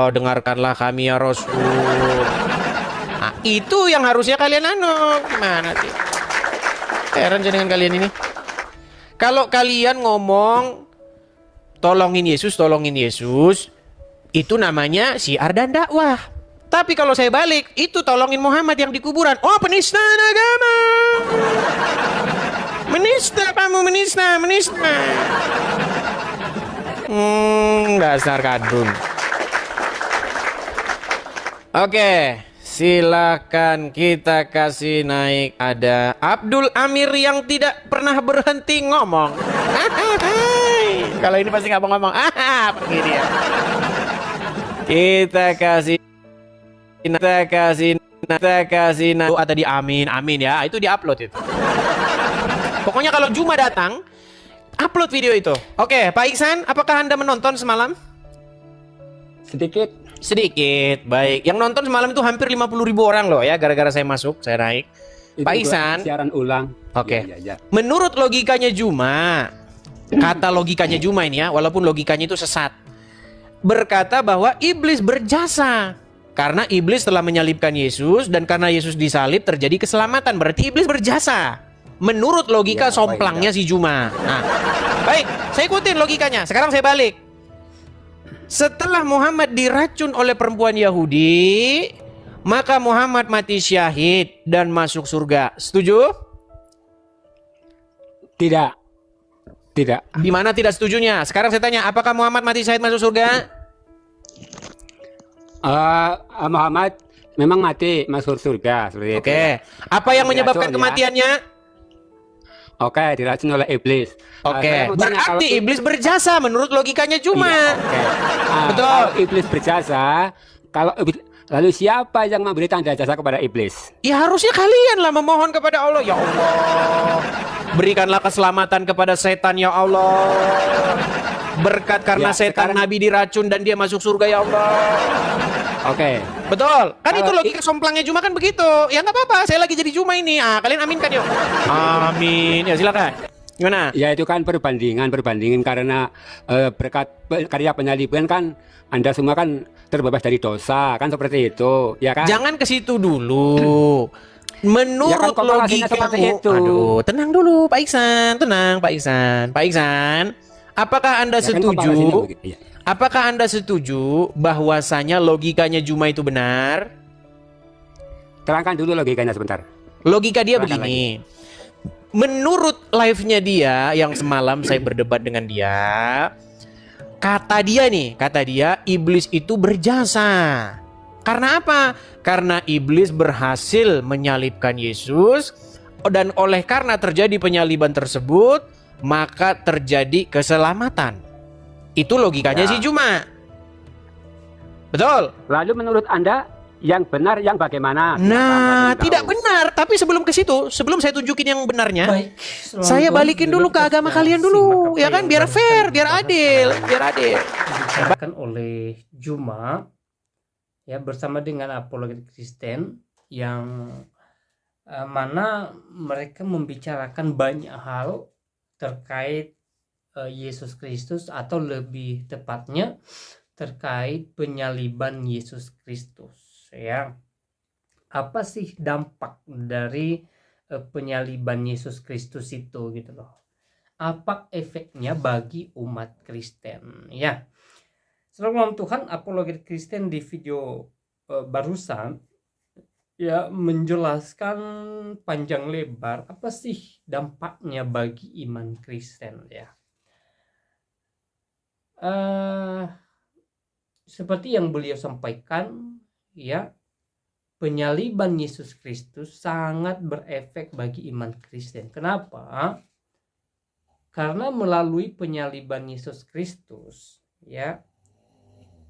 dengarkanlah kami ya Rasul. Nah, itu yang harusnya kalian gimana sih? Heran dengan kalian ini. Kalau kalian ngomong tolongin Yesus, itu namanya syiar dan dakwah. Tapi kalau saya balik, itu tolongin Muhammad yang di kuburan. Oh, penistaan agama. Menista kamu, menista. Dasar kadrun. Oke, silakan kita kasih naik. Ada Abdul Amir yang tidak pernah berhenti ngomong. Kalau ini pasti nggak mau ngomong. Pergi dia. Kita kasih doa tadi, amin ya. Itu diupload itu. Pokoknya kalau Juma datang, upload video itu. Oke, Pak Iksan, apakah Anda menonton semalam? Sedikit, baik. Yang nonton semalam itu hampir 50.000 orang loh ya, gara-gara saya masuk, saya naik. Pak Iksan, siaran ulang. Oke. Ya. Menurut logikanya Juma, kata logikanya Juma ini ya, walaupun logikanya itu sesat, berkata bahwa iblis berjasa. Karena iblis telah menyalibkan Yesus, dan karena Yesus disalib terjadi keselamatan. Berarti iblis berjasa. Menurut logika somplangnya si Juma. Nah, baik, saya ikutin logikanya. Sekarang saya balik. Setelah Muhammad diracun oleh perempuan Yahudi, maka Muhammad mati syahid dan masuk surga. Setuju? Tidak. Di mana tidak setujunya? Sekarang saya tanya, apakah Muhammad mati syahid masuk surga? Muhammad memang mati masuk surga. Oke. Apa yang menyebabkan kematiannya? Oke, diracun oleh iblis. Oke, berarti iblis berjasa menurut logikanya Juma. Betul. Kalau iblis berjasa, lalu siapa yang memberi tanda jasa kepada iblis? Ya harusnya kalian lah memohon kepada Allah. Ya Allah, berikanlah keselamatan kepada setan ya Allah. Berkat karena setan Nabi diracun dan dia masuk surga ya Allah. Oke. Betul. Kan itu logika somplangnya Juma kan begitu. Ya nggak apa-apa, saya lagi jadi Juma ini. Kalian aminkan yuk. Amin. Ya silakan. Gimana? Ya itu kan perbandingan karena berkat karya penyaliban kan Anda semua kan terbebas dari dosa, kan seperti itu, ya kan? Jangan ke situ dulu. Menurut ya kan, logikamu, aduh, tenang dulu Pak Iksan, Pak Iksan, apakah Anda setuju? Apakah Anda setuju bahwasanya logikanya Juma itu benar? Terangkan dulu logikanya sebentar. Logika dia begini. Menurut live-nya dia yang semalam saya berdebat dengan dia, kata dia iblis itu berjasa. Karena apa? Karena iblis berhasil menyalibkan Yesus, dan karena terjadi penyaliban tersebut, maka terjadi keselamatan. Itu logikanya si Juma. Betul. Lalu menurut Anda yang benar yang bagaimana? Nah, tidak benar. Tapi sebelum ke situ, sebelum saya tunjukin yang benarnya, saya balikin dulu ke agama kalian dulu, ya kan? Biar fair, biar adil. Dibacakan oleh Juma ya bersama dengan apologet Kristen yang mana mereka membicarakan banyak hal terkait Yesus Kristus, atau lebih tepatnya terkait penyaliban Yesus Kristus ya. Apa sih dampak dari penyaliban Yesus Kristus itu gitu loh. Apa efeknya bagi umat Kristen ya. Saudara Tuhan, apologet Kristen di video barusan ya menjelaskan panjang lebar apa sih dampaknya bagi iman Kristen ya. Seperti yang beliau sampaikan ya, penyaliban Yesus Kristus sangat berefek bagi iman Kristen. Kenapa? Karena melalui penyaliban Yesus Kristus ya,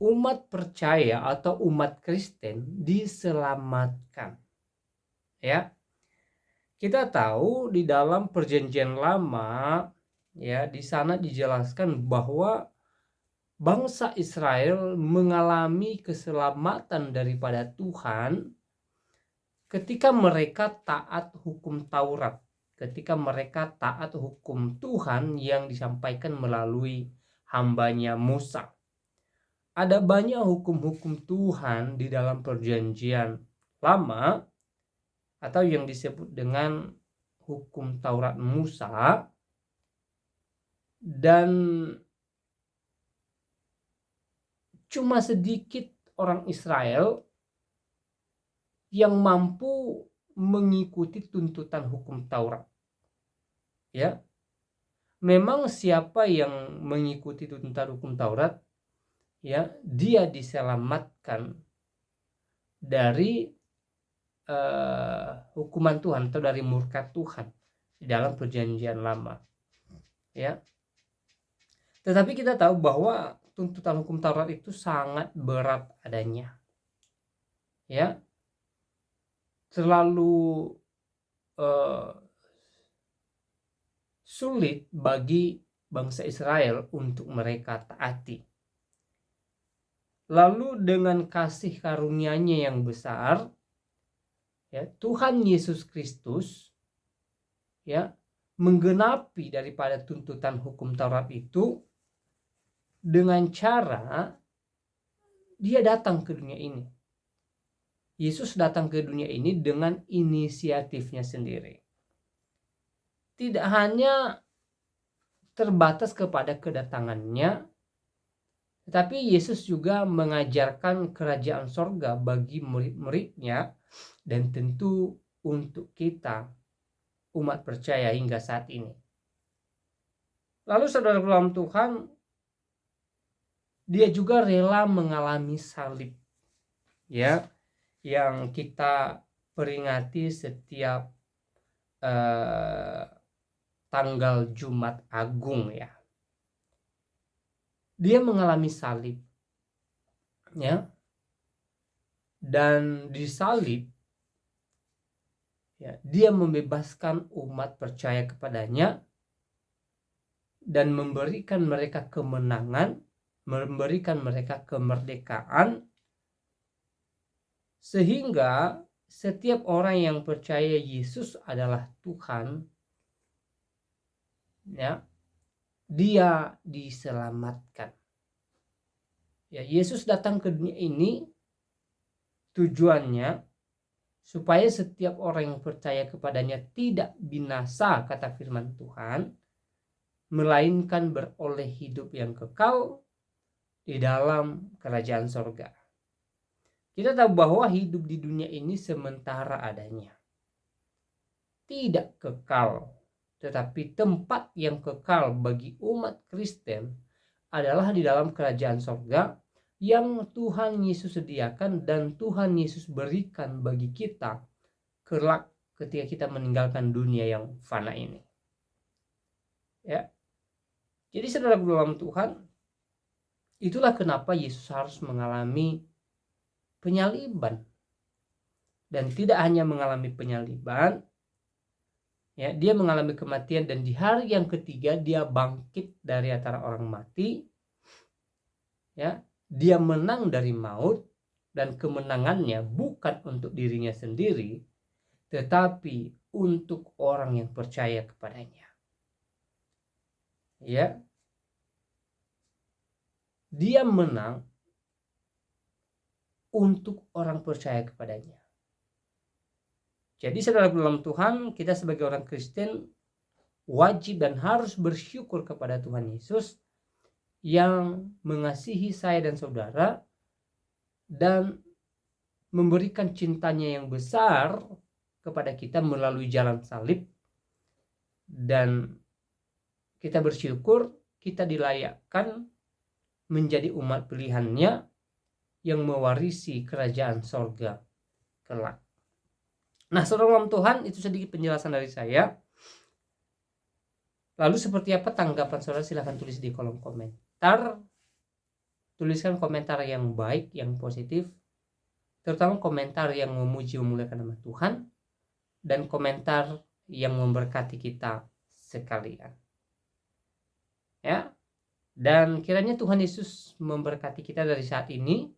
umat percaya atau umat Kristen diselamatkan ya. Kita tahu di dalam Perjanjian Lama ya, di sana dijelaskan bahwa bangsa Israel mengalami keselamatan daripada Tuhan ketika mereka taat hukum Taurat, ketika mereka taat hukum Tuhan yang disampaikan melalui hambanya Musa. Ada banyak hukum-hukum Tuhan di dalam Perjanjian Lama atau yang disebut dengan hukum Taurat Musa, dan cuma sedikit orang Israel yang mampu mengikuti tuntutan hukum Taurat. Ya. Memang siapa yang mengikuti tuntutan hukum Taurat, ya, dia diselamatkan dari hukuman Tuhan atau dari murka Tuhan di dalam Perjanjian Lama. Ya. Tetapi kita tahu bahwa tuntutan hukum Taurat itu sangat berat adanya. Ya. Terlalu sulit bagi bangsa Israel untuk mereka taati. Lalu dengan kasih karunia-Nya yang besar, ya, Tuhan Yesus Kristus ya menggenapi daripada tuntutan hukum Taurat itu dengan cara dia datang ke dunia ini. Yesus datang ke dunia ini dengan inisiatifnya sendiri. Tidak hanya terbatas kepada kedatangannya, tetapi Yesus juga mengajarkan kerajaan sorga bagi murid-muridnya dan tentu untuk kita umat percaya hingga saat ini. Lalu saudara dalam Tuhan, dia juga rela mengalami salib, ya, yang kita peringati setiap tanggal Jumat Agung, ya. Dia mengalami salib, ya, dan di salib, ya, dia membebaskan umat percaya kepadanya dan memberikan mereka kemenangan, memberikan mereka kemerdekaan, sehingga setiap orang yang percaya Yesus adalah Tuhan, ya, dia diselamatkan. Ya, Yesus datang ke dunia ini tujuannya supaya setiap orang yang percaya kepadanya tidak binasa, kata firman Tuhan, melainkan beroleh hidup yang kekal di dalam kerajaan sorga. Kita tahu bahwa hidup di dunia ini sementara adanya, tidak kekal. Tetapi tempat yang kekal bagi umat Kristen adalah di dalam kerajaan sorga yang Tuhan Yesus sediakan dan Tuhan Yesus berikan bagi kita kelak ketika kita meninggalkan dunia yang fana ini. Ya. Jadi saudara dalam Tuhan, itulah kenapa Yesus harus mengalami penyaliban. Dan tidak hanya mengalami penyaliban, ya, dia mengalami kematian dan di hari yang ketiga dia bangkit dari antara orang mati. Ya, dia menang dari maut dan kemenangannya bukan untuk dirinya sendiri, tetapi untuk orang yang percaya kepadanya. Ya. Dia menang untuk orang percaya kepadanya. Jadi saudara dalam Tuhan, kita sebagai orang Kristen wajib dan harus bersyukur kepada Tuhan Yesus yang mengasihi saya dan saudara dan memberikan cintanya yang besar kepada kita melalui jalan salib, dan kita bersyukur kita dilayakkan menjadi umat pilihannya yang mewarisi kerajaan sorga kelak. Nah, saudara dalam Tuhan, itu sedikit penjelasan dari saya. Lalu seperti apa tanggapan saudara? Silahkan tulis di kolom komentar. Tuliskan komentar yang baik, yang positif, terutama komentar yang memuji memuliakan nama Tuhan, dan komentar yang memberkati kita sekalian. Ya. Dan kiranya Tuhan Yesus memberkati kita dari saat ini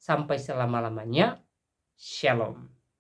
sampai selama-lamanya. Shalom.